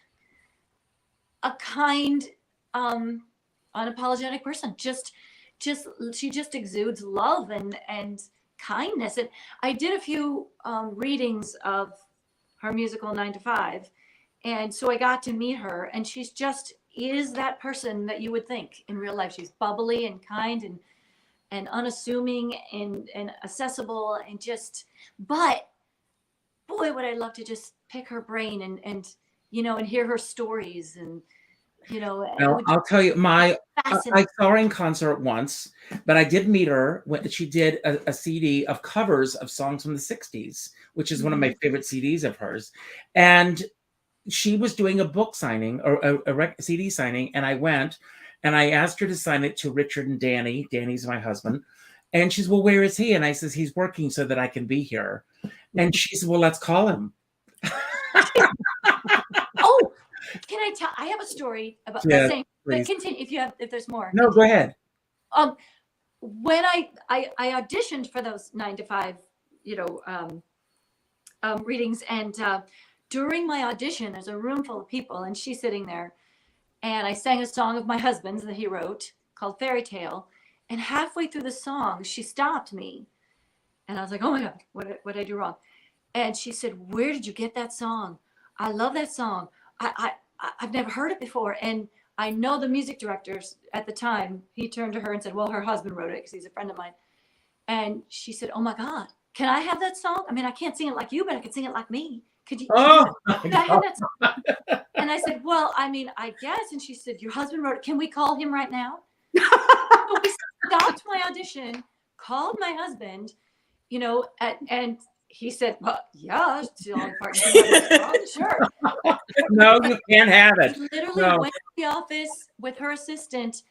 a kind, unapologetic person. She just exudes love and kindness. And I did a few readings of her musical 9 to 5. And so I got to meet her, and she's just is that person that you would think in real life. She's bubbly and kind and unassuming and accessible and but boy, would I love to just pick her brain and hear her stories and Well, I'll tell you, I saw her in concert once, but I did meet her when she did a CD of covers of songs from the 60s, which is one of my favorite CDs of hers. And she was doing a book signing or a CD signing, and I went and I asked her to sign it to Richard and Danny. Danny's my husband. And she said, "Well, where is he?" And I says, "He's working so that I can be here." And she said, "Well, let's call him." Can I tell? I have a story about Yeah, the same. But please. continue if there's more. No, go ahead. When I auditioned for those 9 to 5, readings, and during my audition, there's a room full of people, and she's sitting there, and I sang a song of my husband's that he wrote called Fairy Tale, and halfway through the song, she stopped me, and I was like, oh my God, what did I do wrong? And she said, where did you get that song? I love that song. I've never heard it before. And I know the music directors at the time. He turned to her and said, well, her husband wrote it because he's a friend of mine. And she said, oh my God, can I have that song? I mean, I can't sing it like you, but I can sing it like me. Could I have that song? And I said, well, I mean, I guess. And she said, your husband wrote it. Can we call him right now? So we stopped my audition, called my husband, and he said, well, yeah, sure. No, you can't have it. He literally went to the office with her assistant,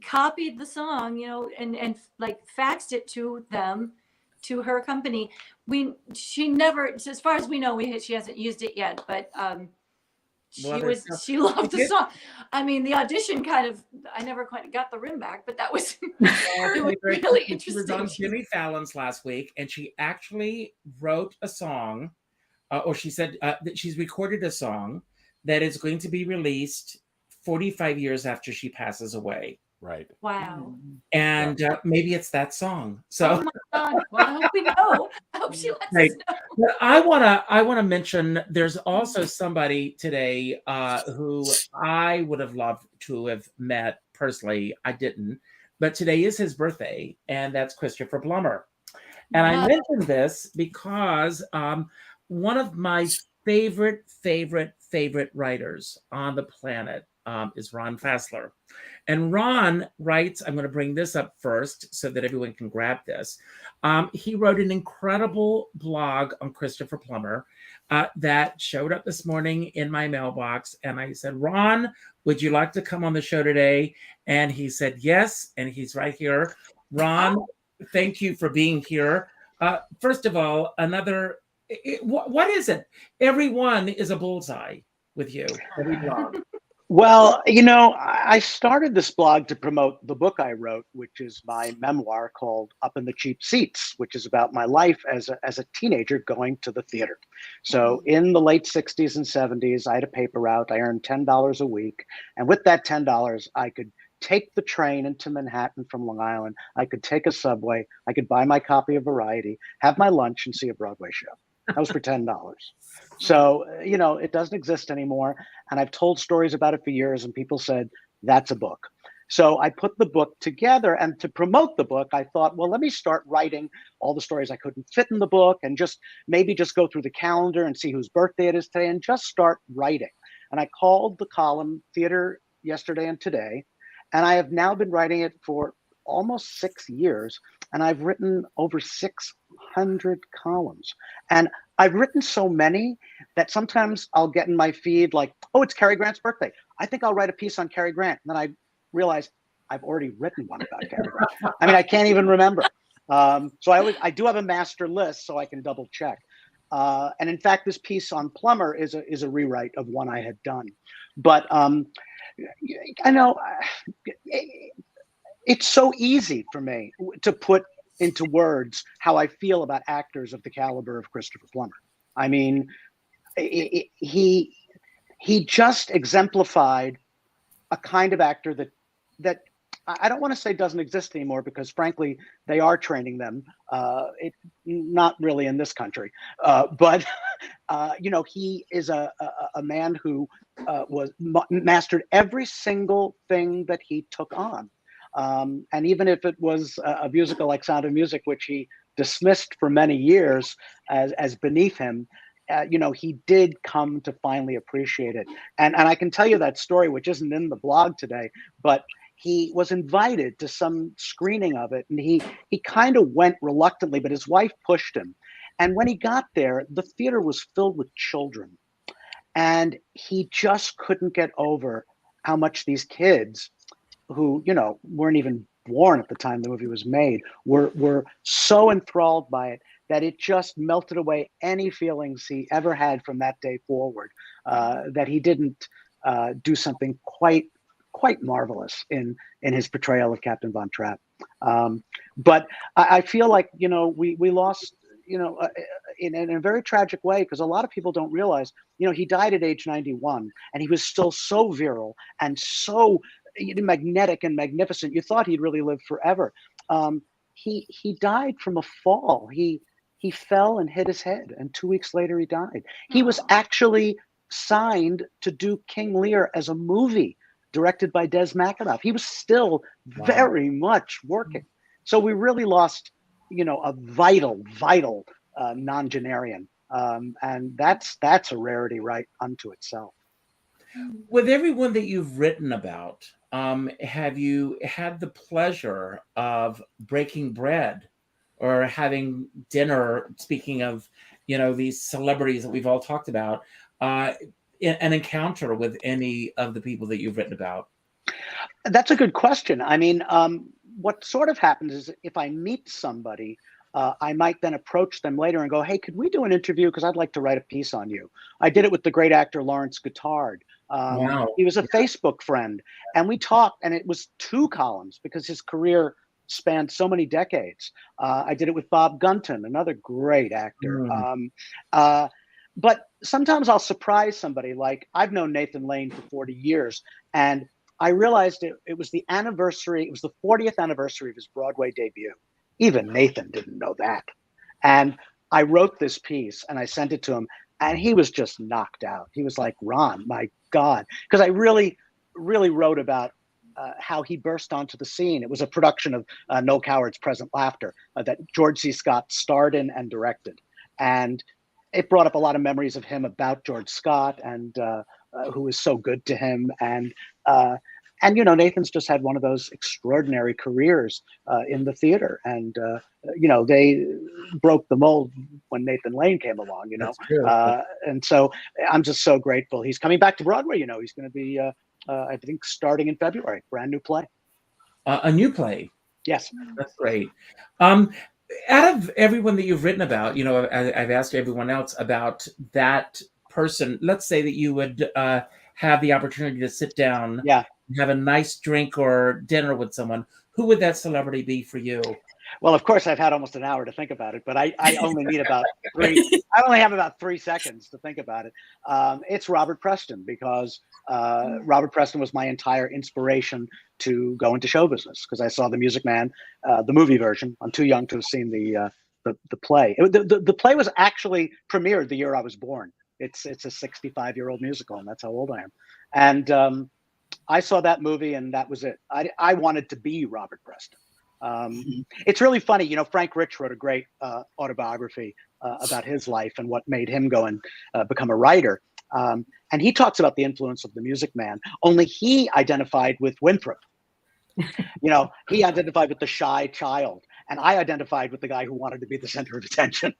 copied the song, and like faxed it to them, to her company. She never, as far as we know, she hasn't used it yet, but she loved the song. I mean, the audition I never quite got the rim back, but that was, it was really interesting. She was on Jimmy Fallon's last week, and she actually wrote a song, or she said that she's recorded a song that is going to be released 45 years after she passes away. Right. Wow. And maybe it's that song. So, oh my God. Well, I hope we know. I hope she lets us know. But I wanna mention there's also somebody today who I would have loved to have met personally. I didn't, but today is his birthday, and that's Christopher Plummer. And I mentioned this because one of my favorite writers on the planet is Ron Fassler. And Ron writes, I'm going to bring this up first so that everyone can grab this. He wrote an incredible blog on Christopher Plummer that showed up this morning in my mailbox. And I said, Ron, would you like to come on the show today? And he said, yes. And he's right here. Ron, thank you for being here. First of all, what is it? Everyone is a bullseye with you. Every blog. Well, I started this blog to promote the book I wrote, which is my memoir called Up in the Cheap Seats, which is about my life as a teenager going to the theater. So in the late 60s and 70s, I had a paper route. I earned $10 a week. And with that $10, I could take the train into Manhattan from Long Island. I could take a subway. I could buy my copy of Variety, have my lunch, and see a Broadway show. That was for $10. So, it doesn't exist anymore. And I've told stories about it for years, and people said, that's a book. So I put the book together, and to promote the book, I thought, well, let me start writing all the stories I couldn't fit in the book, and maybe just go through the calendar and see whose birthday it is today, and just start writing. And I called the column Theater Yesterday and Today, and I have now been writing it for almost 6 years, and I've written over 600 columns. And I've written so many that sometimes I'll get in my feed like, oh, it's Cary Grant's birthday. I think I'll write a piece on Cary Grant. And then I realize I've already written one about Cary Grant. I mean, I can't even remember. So I do have a master list so I can double check. And in fact, this piece on Plummer is a rewrite of one I had done. But I know it's so easy for me to put into words how I feel about actors of the caliber of Christopher Plummer. I mean, he just exemplified a kind of actor that I don't want to say doesn't exist anymore, because frankly, they are training them. Not really in this country, but he is a man who mastered every single thing that he took on. And even if it was a musical like Sound of Music, which he dismissed for many years as beneath him, he did come to finally appreciate it. And I can tell you that story, which isn't in the blog today, but he was invited to some screening of it, and he kind of went reluctantly, but his wife pushed him. And when he got there, the theater was filled with children, and he just couldn't get over how much these kids, who weren't even born at the time the movie was made, were so enthralled by it that it just melted away any feelings he ever had from that day forward, that he didn't do something quite marvelous in his portrayal of Captain Von Trapp. But I feel like, we lost, in a very tragic way, because a lot of people don't realize, he died at age 91, and he was still so virile and so magnetic and magnificent. You thought he'd really live forever. He died from a fall. He fell and hit his head, and 2 weeks later he died. He was actually signed to do King Lear as a movie directed by Des McAnuff. He was still very much working. So we really lost, a vital nonagenarian. And that's a rarity right unto itself. With everyone that you've written about, have you had the pleasure of breaking bread or having dinner, speaking of, these celebrities that we've all talked about, an encounter with any of the people that you've written about? That's a good question. I mean, what sort of happens is if I meet somebody, I might then approach them later and go, hey, could we do an interview? Because I'd like to write a piece on you. I did it with the great actor Lawrence Guittard. Wow. He was a Facebook friend, and we talked, and it was 2 columns because his career spanned so many decades. I did it with Bob Gunton, another great actor. But sometimes I'll surprise somebody. Like, I've known Nathan Lane for 40 years, and I realized it was the anniversary. It was the 40th anniversary of his Broadway debut. Even Nathan didn't know that. And I wrote this piece and I sent it to him, and he was just knocked out. He was like, Ron, my God. Because I really wrote about how he burst onto the scene. It was a production of Noel Coward's Present Laughter that George C. Scott starred in and directed. And it brought up a lot of memories of him about George Scott and who was so good to him. And Nathan's just had one of those extraordinary careers in the theater. And, they broke the mold when Nathan Lane came along, and so I'm just so grateful. He's coming back to Broadway. He's going to be, I think, starting in February, brand new play. A new play. Yes. That's great. Out of everyone that you've written about, I've asked everyone else about that person. Let's say that you would have the opportunity to sit down, have a nice drink or dinner with someone. Who would that celebrity be for you? Well, of course, I've had almost an hour to think about it, but I only need about 3. I only have about 3 seconds to think about it. It's Robert Preston, because Robert Preston was my entire inspiration to go into show business, because I saw The Music Man, the movie version. I'm too young to have seen the play. The play was actually premiered the year I was born. It's a 65-year-old musical, and that's how old I am. And I saw that movie, and that was it. I wanted to be Robert Preston. It's really funny, Frank Rich wrote a great autobiography about his life and what made him go and become a writer. And he talks about the influence of The Music Man, only he identified with Winthrop. He identified with the shy child, and I identified with the guy who wanted to be the center of attention.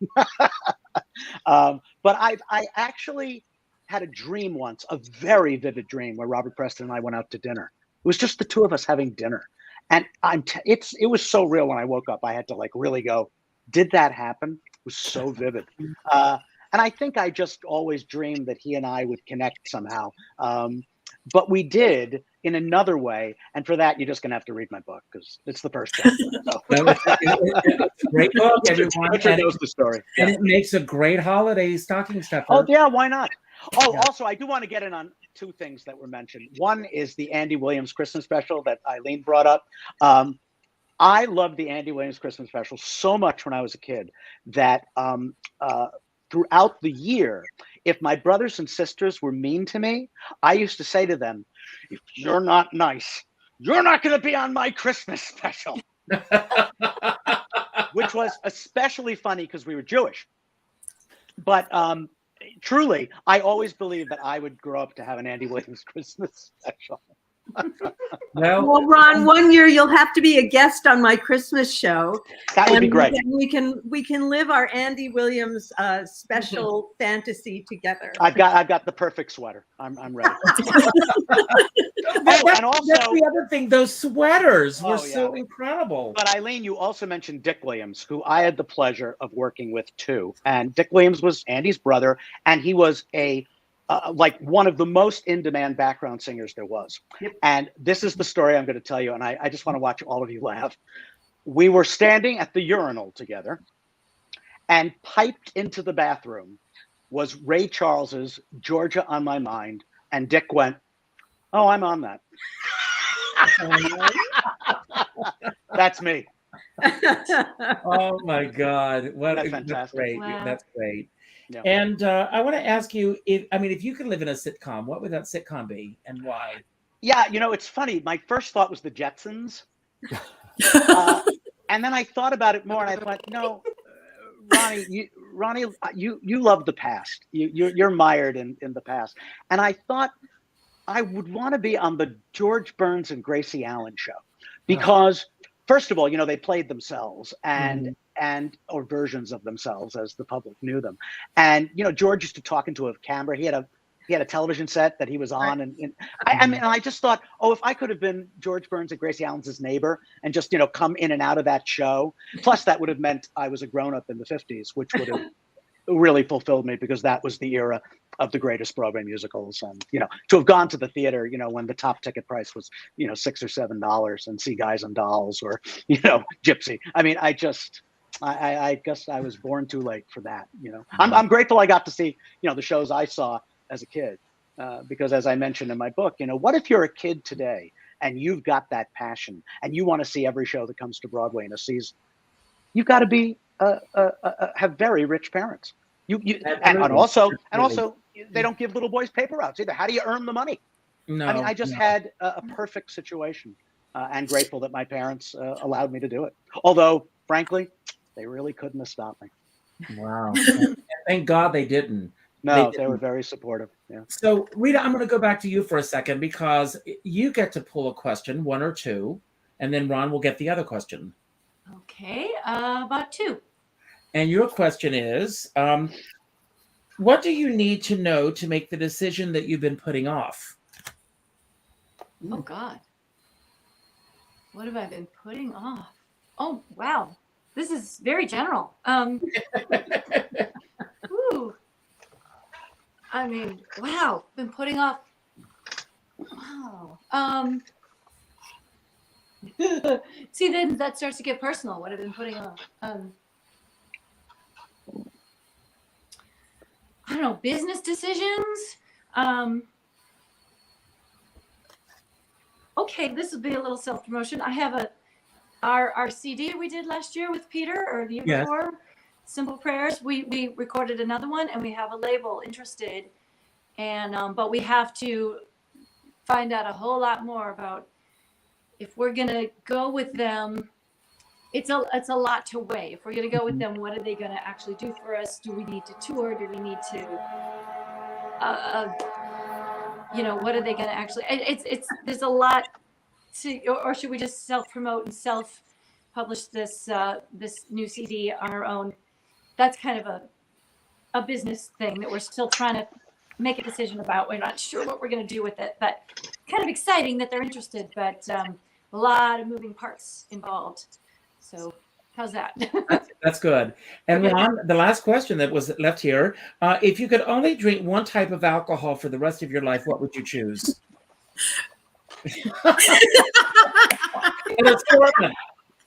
But I actually had a dream once, a very vivid dream, where Robert Preston and I went out to dinner. It was just the 2 of us having dinner. And it was so real when I woke up. I had to really go, did that happen? It was so vivid. And I think I just always dreamed that he and I would connect somehow. But we did in another way. And for that, you're just going to have to read my book, because it's the first chapter. So. It's a great book, everyone. Richard knows the story. And it makes a great holiday stocking stuffer. Oh, yeah, why not? Oh, also, I do want to get in on 2 things that were mentioned. One is the Andy Williams Christmas special that Eileen brought up. I loved the Andy Williams Christmas special so much when I was a kid that throughout the year, if my brothers and sisters were mean to me, I used to say to them, if you're not nice, you're not going to be on my Christmas special. Which was especially funny because we were Jewish. But truly, I always believed that I would grow up to have an Andy Williams Christmas special. Well, Ron, one year you'll have to be a guest on my Christmas show. That would be great. We can live our Andy Williams special fantasy together. I've got the perfect sweater. I'm ready. And also, that's the other thing. Those sweaters were so incredible. But Eileen, you also mentioned Dick Williams, who I had the pleasure of working with too. And Dick Williams was Andy's brother, and he was a like one of the most in-demand background singers there was. Yep. And this is the story I'm going to tell you, and I just want to watch all of you laugh. We were standing at the urinal together, and piped into the bathroom was Ray Charles's Georgia on My Mind, and Dick went, "Oh, I'm on that." That's me. Oh my God! That's fantastic. That's great. Wow. That's great. Yeah. And I want to ask you, if you could live in a sitcom, what would that sitcom be, and why? Yeah, it's funny. My first thought was the Jetsons. And then I thought about it more, and I thought, no, Ronnie, you love the past. You're mired in the past. And I thought I would want to be on the George Burns and Gracie Allen show, because first of all, they played themselves or versions of themselves as the public knew them. And George used to talk into a camera. He had a television set that he was on, and I just thought, if I could have been George Burns and Gracie Allen's neighbor and just come in and out of that show. Plus, that would have meant I was a grown up in the 50s, which would have really fulfilled me, because that was the era of the greatest Broadway musicals. And to have gone to the theater, when the top ticket price was $6 or $7, and see Guys and Dolls or Gypsy. I mean, I guess I was born too late for that. I'm grateful I got to see the shows I saw as a kid, because as I mentioned in my book, what if you're a kid today and you've got that passion and you want to see every show that comes to Broadway in a season? You've got to be have very rich parents. And also they don't give little boys paper routes either. How do you earn the money? No, I mean, I just had a perfect situation, and grateful that my parents allowed me to do it. Although, frankly, they really couldn't have stopped me. Wow. Thank God they didn't. No, they were very supportive. Yeah. So, Rita, I'm going to go back to you for a second, because you get to pull a question, one or two, and then Ron will get the other question. Okay, about 2. And your question is, what do you need to know to make the decision that you've been putting off? Oh God, what have I been putting off? Oh wow, this is very general. Ooh. I mean, wow, been putting off. Wow. See, then that starts to get personal. What I've been putting off. I don't know, business decisions. Okay, this will be a little self-promotion. I have our CD we did last year with Peter, or the year before, Simple Prayers. We recorded another one, and we have a label interested, and but we have to find out a whole lot more about if we're gonna go with them. It's a lot to weigh. If we're gonna go with them, what are they gonna actually do for us? Do we need to tour? Do we need to, what are they gonna actually? It's there's a lot to, or should we just self-promote and self-publish this this new CD on our own? That's kind of a business thing that we're still trying to make a decision about. We're not sure what we're gonna do with it, but kind of exciting that they're interested. But a lot of moving parts involved. So how's that? That's good. And Ron, the last question that was left here, if you could only drink one type of alcohol for the rest of your life, what would you choose?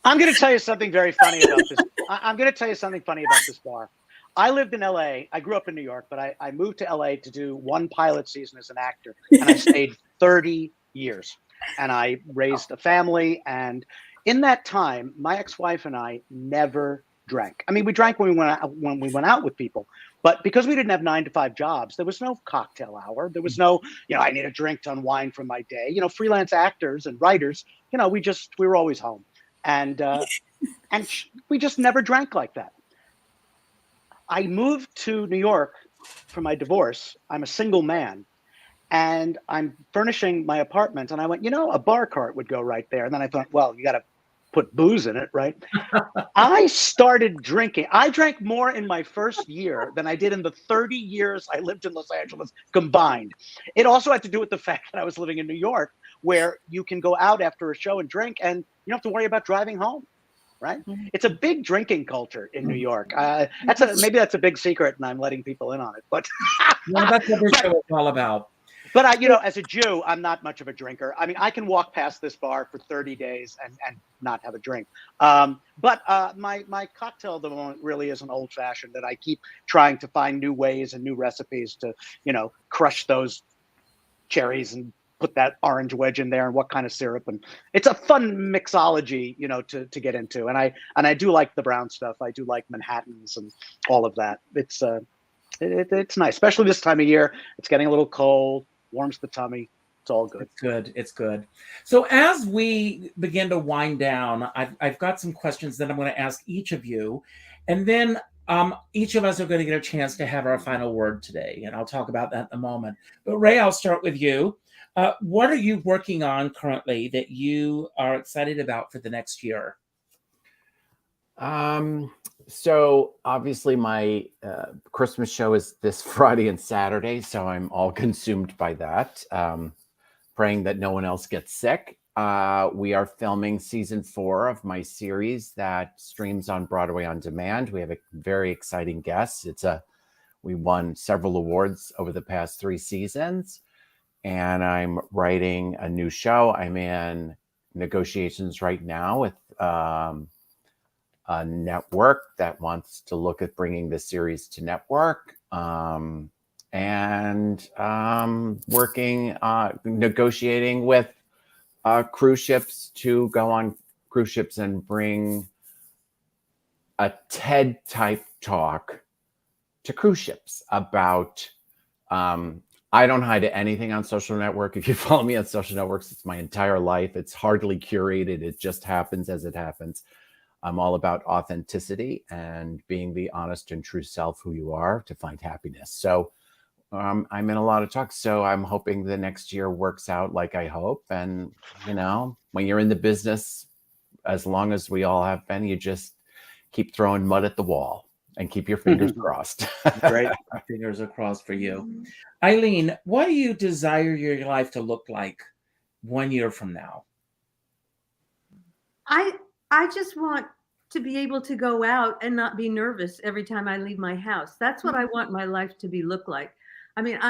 I'm going to tell you something very funny about this. I'm going to tell you something funny about this bar. I lived in LA. I grew up in New York, but I moved to LA to do one pilot season as an actor. And I stayed 30 years. And I raised a family. And in that time, my ex-wife and I never drank. I mean, we drank when we went out with people, but because we didn't have 9-to-5 jobs, there was no cocktail hour. There was no, I need a drink to unwind from my day. Freelance actors and writers, we were always home, and we just never drank like that. I moved to New York for my divorce. I'm a single man, and I'm furnishing my apartment, and I went, a bar cart would go right there. And then I thought, well, you got to put booze in it, right? I started drinking. I drank more in my first year than I did in the 30 years I lived in Los Angeles combined. It also had to do with the fact that I was living in New York, where you can go out after a show and drink, and you don't have to worry about driving home. right? Mhm. It's a big drinking culture in New York. Maybe that's a big secret, and I'm letting people in on it. But Well, that's what this show is all about. but as a Jew, I'm not much of a drinker. I mean, I can walk past this bar for 30 days and not have a drink. But my cocktail at the moment really is an old fashioned that I keep trying to find new ways and new recipes to, crush those cherries and put that orange wedge in there and what kind of syrup. And it's a fun mixology, to get into. And I do like the brown stuff. I do like Manhattans and all of that. It's nice, especially this time of year. It's getting a little cold, warms the tummy. It's all good. It's good. It's good. So as we begin to wind down, I've got some questions that I'm going to ask each of you, and then each of us are going to get a chance to have our final word today, and I'll talk about that in a moment. But Ray, I'll start with you. What are you working on currently that you are excited about for the next year? So obviously my Christmas show is this Friday and Saturday, so I'm all consumed by that. Praying that no one else gets sick. We are filming season 4 of my series that streams on Broadway on demand. We have a very exciting guest. We won several awards over the past 3 seasons, and I'm writing a new show. I'm in negotiations right now with a network that wants to look at bringing the series to network. And negotiating with cruise ships to go on cruise ships and bring a TED type talk to cruise ships about, I don't hide anything on social network. If you follow me on social networks, it's my entire life. It's hardly curated. It just happens as it happens. I'm all about authenticity and being the honest and true self who you are to find happiness. So I'm in a lot of talks. So I'm hoping the next year works out like I hope. And, when you're in the business, as long as we all have been, you just keep throwing mud at the wall and keep your fingers crossed. Great. Fingers are crossed for you. Eileen, what do you desire your life to look like 1 year from now? I just want to be able to go out and not be nervous every time I leave my house. That's what I want my life to look like. I mean,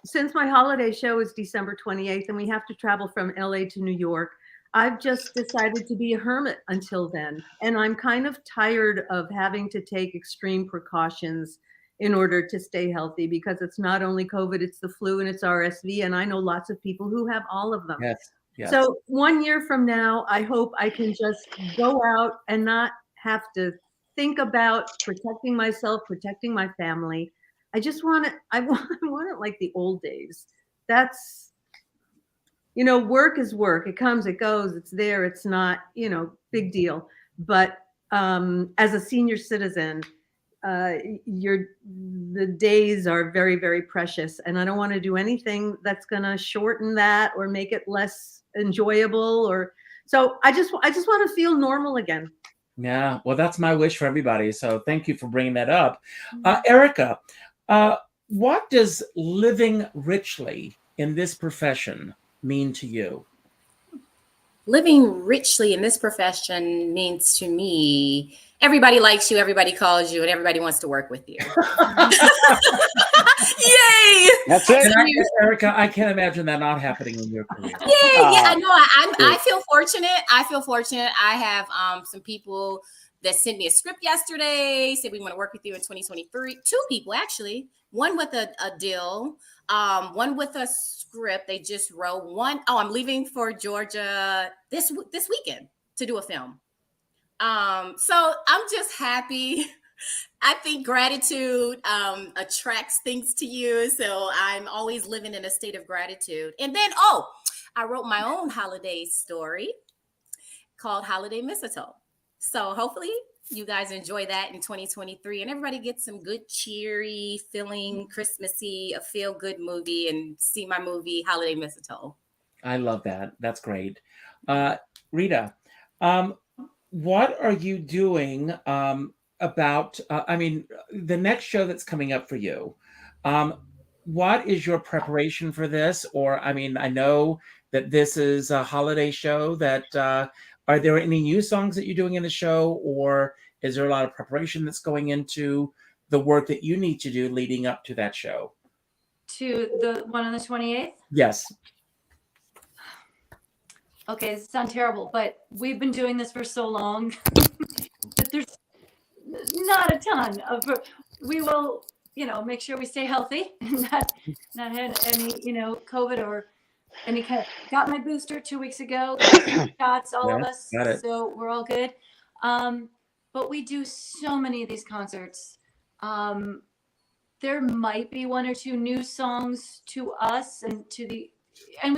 since my holiday show is December 28th and we have to travel from LA to New York, I've just decided to be a hermit until then. And I'm kind of tired of having to take extreme precautions in order to stay healthy, because it's not only COVID, it's the flu and it's RSV. And I know lots of people who have all of them. Yes. Yes. So 1 year from now, I hope I can just go out and not have to think about protecting myself, protecting my family. I just want it. I want it like the old days. That's, work is work. It comes, it goes, it's there. It's not, big deal. But as a senior citizen, the days are very, very precious, and I don't want to do anything that's going to shorten that or make it less enjoyable. So I just want to feel normal again. Yeah, well, that's my wish for everybody. So thank you for bringing that up. Erica, what does living richly in this profession mean to you? Living richly in this profession means to me, everybody likes you, everybody calls you, and everybody wants to work with you. Yay! That's it. Erica, I can't imagine that not happening in your career. Yay! Yeah, I know. I feel fortunate. I have some people that sent me a script yesterday, said we want to work with you in 2023. 2 people, actually. One with a deal, one with a script they just wrote. I'm leaving for Georgia this weekend to do a film. So I'm just happy. I think gratitude attracts things to you. So I'm always living in a state of gratitude. And then, I wrote my own holiday story called Holiday Mistletoe. So hopefully you guys enjoy that in 2023 and everybody gets some good, cheery, feeling Christmassy, a feel-good movie, and see my movie Holiday Mistletoe. I love that. That's great. Rita, what are you doing about, the next show that's coming up for you? What is your preparation for this? Or, I know that this is a holiday show that Are there any new songs that you're doing in the show, or is there a lot of preparation that's going into the work that you need to do leading up to that show? To the one on the 28th? Yes. Okay, this sounds terrible, but we've been doing this for so long that there's not a ton of. We will, make sure we stay healthy and not had any, COVID or any kind of. Got my booster 2 weeks ago. Got shots, all of us. Got it. So we're all good. But we do so many of these concerts. There might be one or two new songs to us and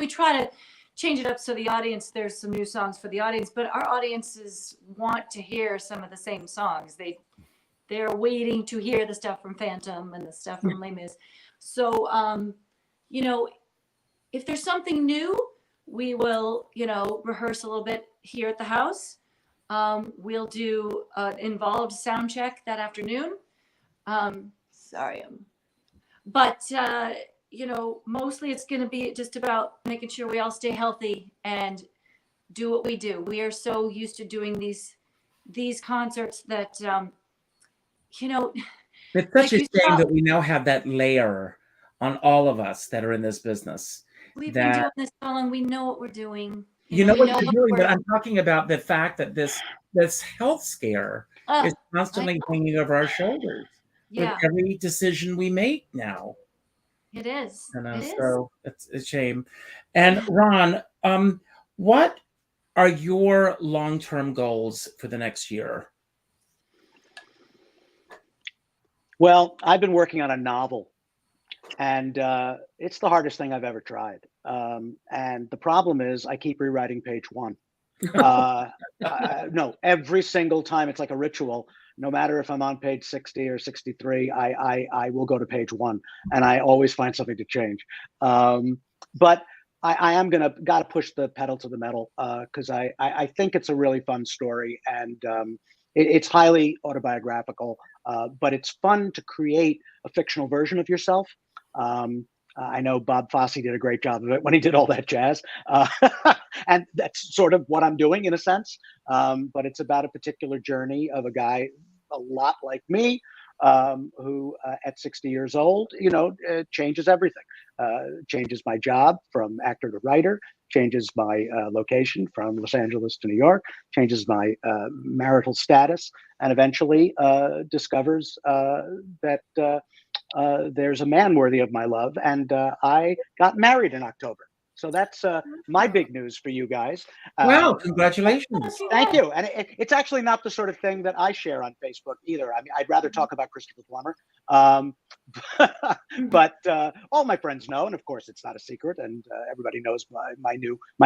we try to change it up so the audience, there's some new songs for the audience, but our audiences want to hear some of the same songs. They're waiting to hear the stuff from Phantom and the stuff from Les Mis. So, if there's something new, we will, rehearse a little bit here at the house. We'll do an involved sound check that afternoon. But mostly it's going to be just about making sure we all stay healthy and do what we do. We are so used to doing these concerts that, it's such a shame that we now have that layer on all of us that are in this business. We've been doing this so long. We know what we're doing. You know what you're doing, but I'm talking about the fact that this health scare is constantly hanging over our shoulders with every decision we make now. It is. So it's a shame. And Ron, what are your long-term goals for the next year? Well, I've been working on a novel, and it's the hardest thing I've ever tried. And the problem is I keep rewriting page one. No, every single time. It's like a ritual. No matter if I'm on page 60 or 63, I will go to page one, and I always find something to change. But I am gotta push the pedal to the metal because I think it's a really fun story, and it's highly autobiographical, but it's fun to create a fictional version of yourself. I know Bob Fosse did a great job of it when he did All That Jazz. And that's sort of what I'm doing in a sense. But it's about a particular journey of a guy a lot like me, who at 60 years old, changes everything. Changes my job from actor to writer, changes my location from Los Angeles to New York, changes my marital status, and eventually discovers that there's a man worthy of my love, and I got married in October. So that's my big news for you guys. Well, congratulations. Thank you. And it's actually not the sort of thing that I share on Facebook either. I mean, I'd rather talk about Christopher Plummer. But all my friends know, and of course it's not a secret, and everybody knows my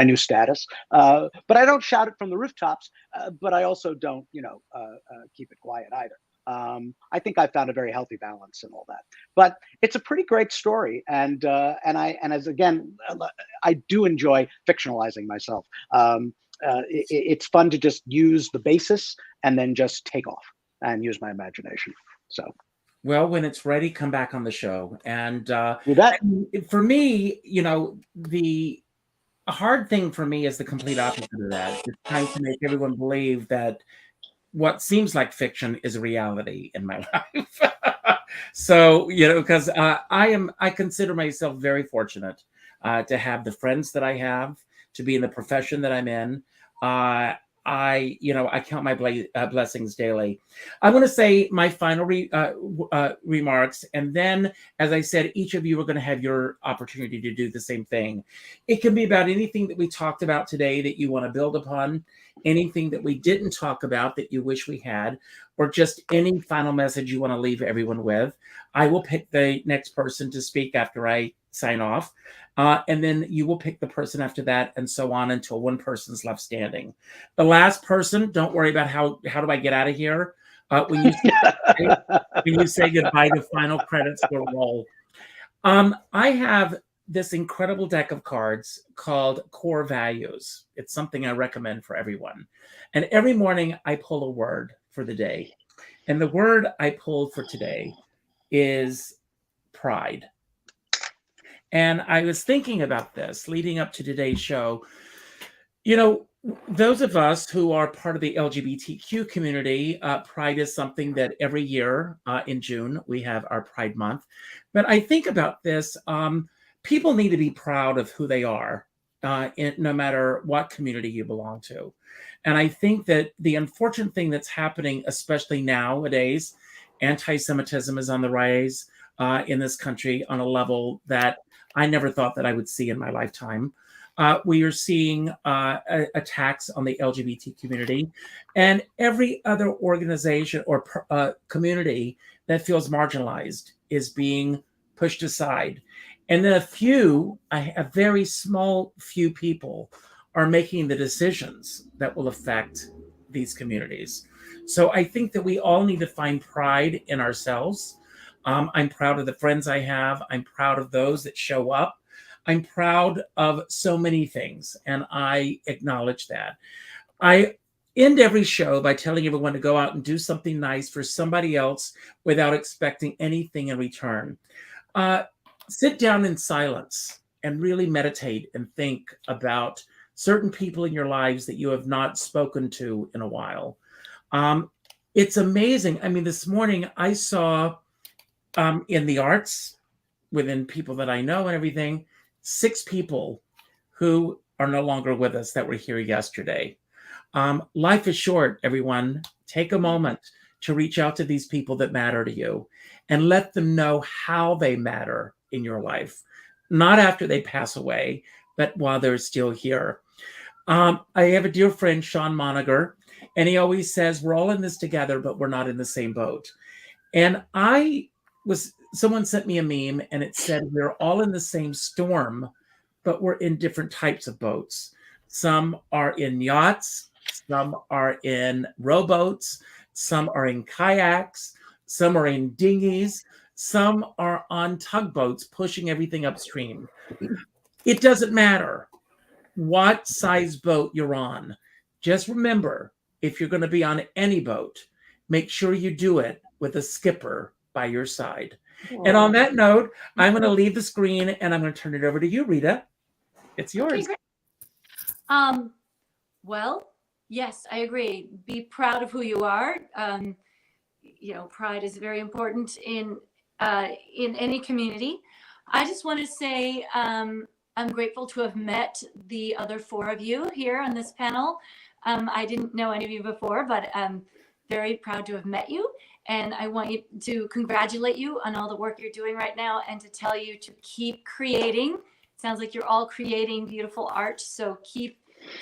new status. But I don't shout it from the rooftops, but I also don't, keep it quiet either. I think I found a very healthy balance and all that, but it's a pretty great story. And I do enjoy fictionalizing myself. It's fun to just use the basis and then just take off and use my imagination. So, well, when it's ready, come back on the show. And you bet. For me, the hard thing for me is the complete opposite of that. It's trying to make everyone believe that what seems like fiction is reality in my life. So, because I consider myself very fortunate to have the friends that I have, to be in the profession that I'm in. I count my blessings daily. I want to say my final remarks, and then, as I said, each of you are going to have your opportunity to do the same thing. It can be about anything that we talked about today that you want to build upon, anything that we didn't talk about that you wish we had, or just any final message you want to leave everyone with. I will pick the next person to speak after I sign off. And then you will pick the person after that, and so on until one person's left standing. The last person, don't worry about how do I get out of here. When you say goodbye, the final credits will roll. I have this incredible deck of cards called Core Values. It's something I recommend for everyone. And every morning I pull a word for the day. And the word I pulled for today is pride. And I was thinking about this leading up to today's show. Those of us who are part of the LGBTQ community, Pride is something that every year in June we have our Pride Month. But I think about this, people need to be proud of who they are, no matter what community you belong to. And I think that the unfortunate thing that's happening, especially nowadays, anti-Semitism is on the rise in this country on a level that I never thought that I would see in my lifetime. We are seeing attacks on the LGBT community, and every other organization or community that feels marginalized is being pushed aside. And then a very small few people are making the decisions that will affect these communities. So I think that we all need to find pride in ourselves. I'm proud of the friends I have. I'm proud of those that show up. I'm proud of so many things, and I acknowledge that. I end every show by telling everyone to go out and do something nice for somebody else without expecting anything in return. Sit down in silence and really meditate and think about certain people in your lives that you have not spoken to in a while. It's amazing. I mean, this morning I saw in the arts, within people that I know and everything, 6 people who are no longer with us that were here yesterday. Life is short, everyone. Take a moment to reach out to these people that matter to you and let them know how they matter in your life. Not after they pass away, but while they're still here. I have a dear friend, Sean Moniger, and he always says, we're all in this together, but we're not in the same boat. And someone sent me a meme and it said, we're all in the same storm, but we're in different types of boats. Some are in yachts, some are in rowboats, some are in kayaks, some are in dinghies, some are on tugboats pushing everything upstream. It doesn't matter what size boat you're on. Just remember, if you're going to be on any boat, make sure you do it with a skipper by your side. Aww. And on that note, I'm going to leave the screen and I'm going to turn it over to you, Rita. It's yours. Okay, well, yes, I agree. Be proud of who you are. Pride is very important in any community. I just want to say I'm grateful to have met the other 4 of you here on this panel. I didn't know any of you before, but I'm very proud to have met you. And I want you to congratulate you on all the work you're doing right now and to tell you to keep creating. It sounds like you're all creating beautiful art. So keep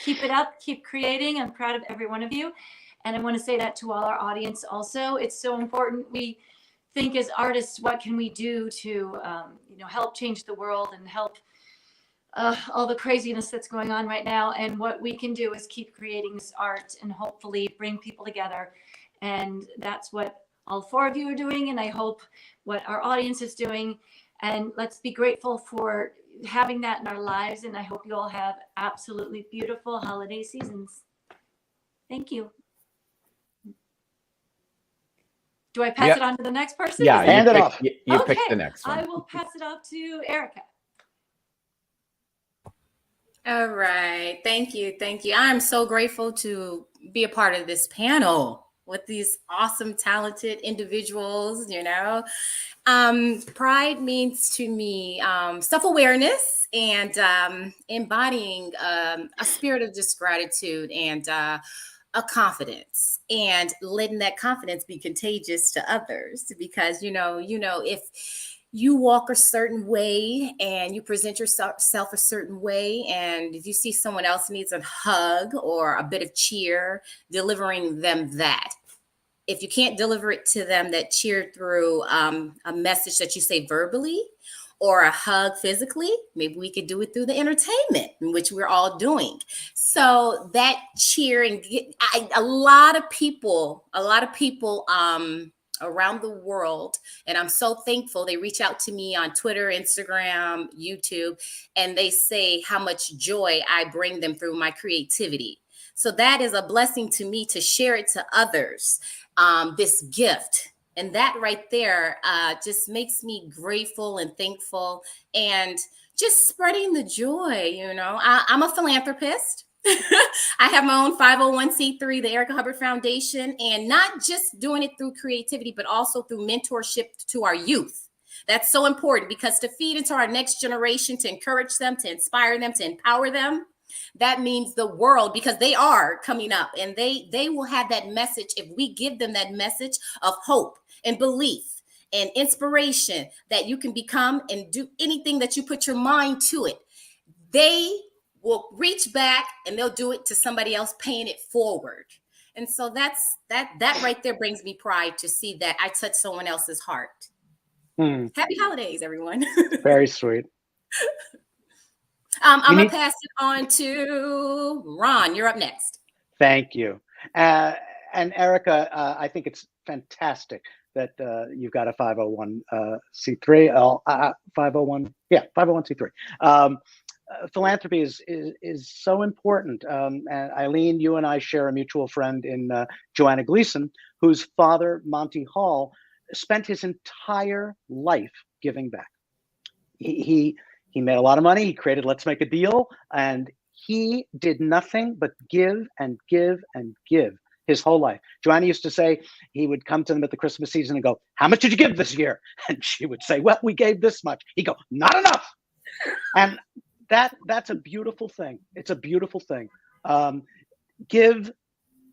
it up, keep creating. I'm proud of every one of you. And I want to say that to all our audience also. It's so important. We think as artists, what can we do to help change the world and help all the craziness that's going on right now. And what we can do is keep creating this art and hopefully bring people together. And that's what all 4 of you are doing. And I hope what our audience is doing. And let's be grateful for having that in our lives. And I hope you all have absolutely beautiful holiday seasons. Thank you. Do I pass it on to the next person? Yeah, hand it off. You pick the next one. I will pass it off to Erica. All right. Thank you. I'm so grateful to be a part of this panel with these awesome, talented individuals. Pride means to me self-awareness and embodying a spirit of just gratitude and a confidence, and letting that confidence be contagious to others. Because if you walk a certain way and you present yourself a certain way, and if you see someone else needs a hug or a bit of cheer, delivering them that. If you can't deliver it to them, that cheer through a message that you say verbally or a hug physically, maybe we could do it through the entertainment, which we're all doing. So that cheer, and a lot of people around the world, and I'm so thankful, they reach out to me on Twitter, Instagram, YouTube, and they say how much joy I bring them through my creativity. So that is a blessing to me to share it to others, this gift. And that right there just makes me grateful and thankful, and just spreading the joy. I'm a philanthropist. I have my own 501c3, the Erica Hubbard Foundation, and not just doing it through creativity, but also through mentorship to our youth. That's so important, because to feed into our next generation, to encourage them, to inspire them, to empower them, that means the world, because they are coming up, and they will have that message if we give them that message of hope and belief and inspiration that you can become and do anything that you put your mind to it. They will reach back and they'll do it to somebody else, paying it forward. And so that right there brings me pride to see that I touched someone else's heart. Happy holidays, everyone. Very sweet. I'm going to pass it on to Ron. You're up next. Thank you. And Erica, I think it's fantastic that you've got a 501c3, 501c3. Philanthropy is so important. And Eileen, you and I share a mutual friend in Joanna Gleason, whose father, Monty Hall, spent his entire life giving back. He made a lot of money. He created Let's Make a Deal, and he did nothing but give and give and give his whole life. Joanna used to say he would come to them at the Christmas season and go, "How much did you give this year?" And she would say, "Well, we gave this much." He'd go, "Not enough." And that's a beautiful thing. It's a beautiful thing. Give,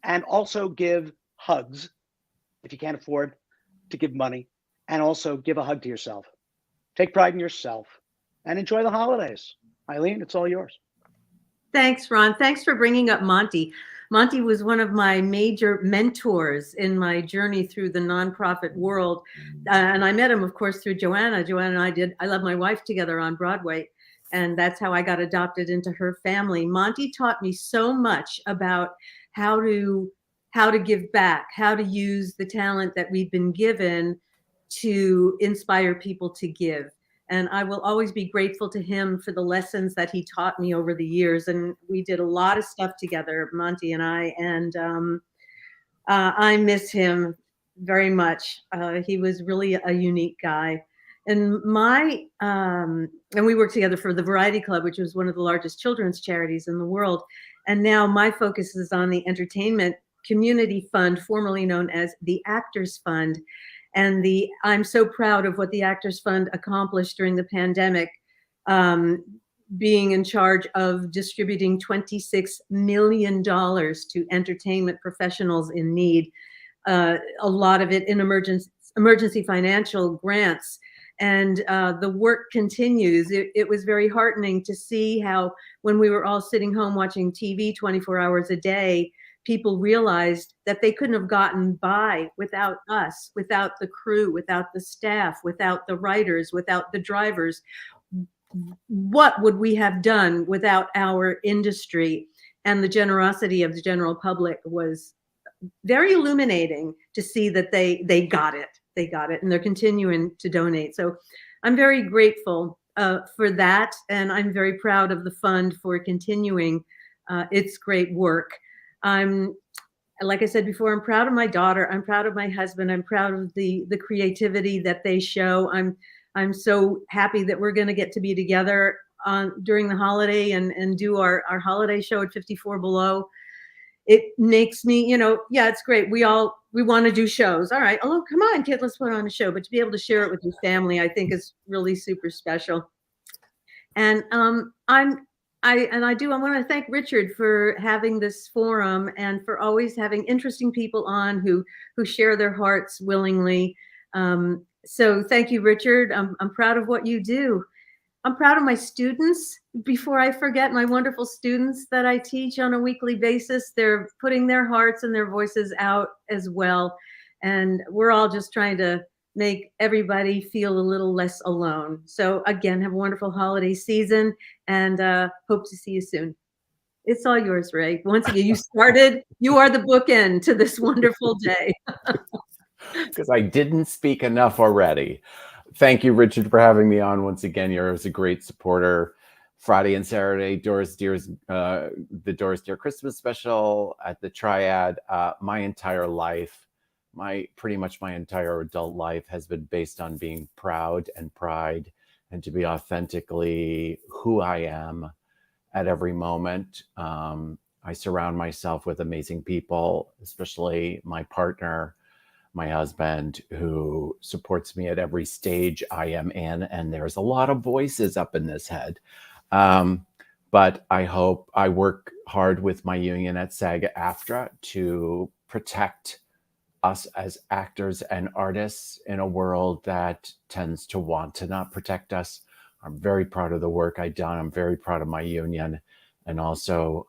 and also give hugs if you can't afford to give money, and also give a hug to yourself. Take pride in yourself and enjoy the holidays. Eileen, it's all yours. Thanks, Ron. Thanks for bringing up Monty. Monty was one of my major mentors in my journey through the nonprofit world. And I met him, of course, through Joanna. Joanna and I did I Love My Wife together on Broadway. And that's how I got adopted into her family. Monty taught me so much about how to give back, how to use the talent that we've been given to inspire people to give. And I will always be grateful to him for the lessons that he taught me over the years. And we did a lot of stuff together, Monty and I, and I miss him very much. He was really a unique guy. And and we worked together for the Variety Club, which was one of the largest children's charities in the world. And now my focus is on the Entertainment Community Fund, formerly known as the Actors Fund. And I'm so proud of what the Actors Fund accomplished during the pandemic, being in charge of distributing $26 million to entertainment professionals in need, a lot of it in emergency financial grants. And the work continues. It was very heartening to see how, when we were all sitting home watching TV 24 hours a day, people realized that they couldn't have gotten by without us, without the crew, without the staff, without the writers, without the drivers. What would we have done without our industry? And the generosity of the general public was very illuminating to see that they got it. They got it, and they're continuing to donate. So I'm very grateful for that, and I'm very proud of the fund for continuing its great work. Like I said before, I'm proud of my daughter. I'm proud of my husband. I'm proud of the creativity that they show. I'm so happy that we're going to get to be together during the holiday and do our holiday show at 54 Below. It makes me, yeah, it's great. We want to do shows. All right. Oh, come on, kid, let's put on a show. But to be able to share it with your family, I think is really super special. And I want to thank Richard for having this forum and for always having interesting people on who share their hearts willingly. So thank you, Richard. I'm proud of what you do. I'm proud of my students. Before I forget, my wonderful students that I teach on a weekly basis, they're putting their hearts and their voices out as well. And we're all just trying to make everybody feel a little less alone. So again, have a wonderful holiday season, and hope to see you soon. It's all yours, Ray. Once again, you started, you are the bookend to this wonderful day. Because I didn't speak enough already. Thank you, Richard, for having me on once again. You're a great supporter. Friday and Saturday, Doris Dear's the Doris Dear Christmas special at the Triad. My entire life, pretty much my entire adult life has been based on being proud and pride and to be authentically who I am. at every moment. I surround myself with amazing people, especially my partner, my husband, who supports me at every stage I am in. And there's a lot of voices up in this head. But I work hard with my union at SAG-AFTRA to protect us as actors and artists in a world that tends to want to not protect us. I'm very proud of the work I've done. I'm very proud of my union. And also,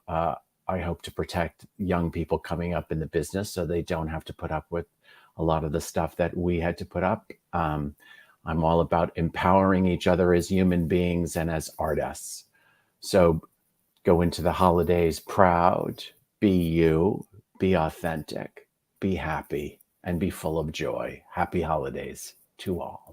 I hope to protect young people coming up in the business so they don't have to put up with a lot of the stuff that we had to put up. I'm all about empowering each other as human beings and as artists. So go into the holidays proud, be you, be authentic, be happy, and be full of joy. Happy holidays to all.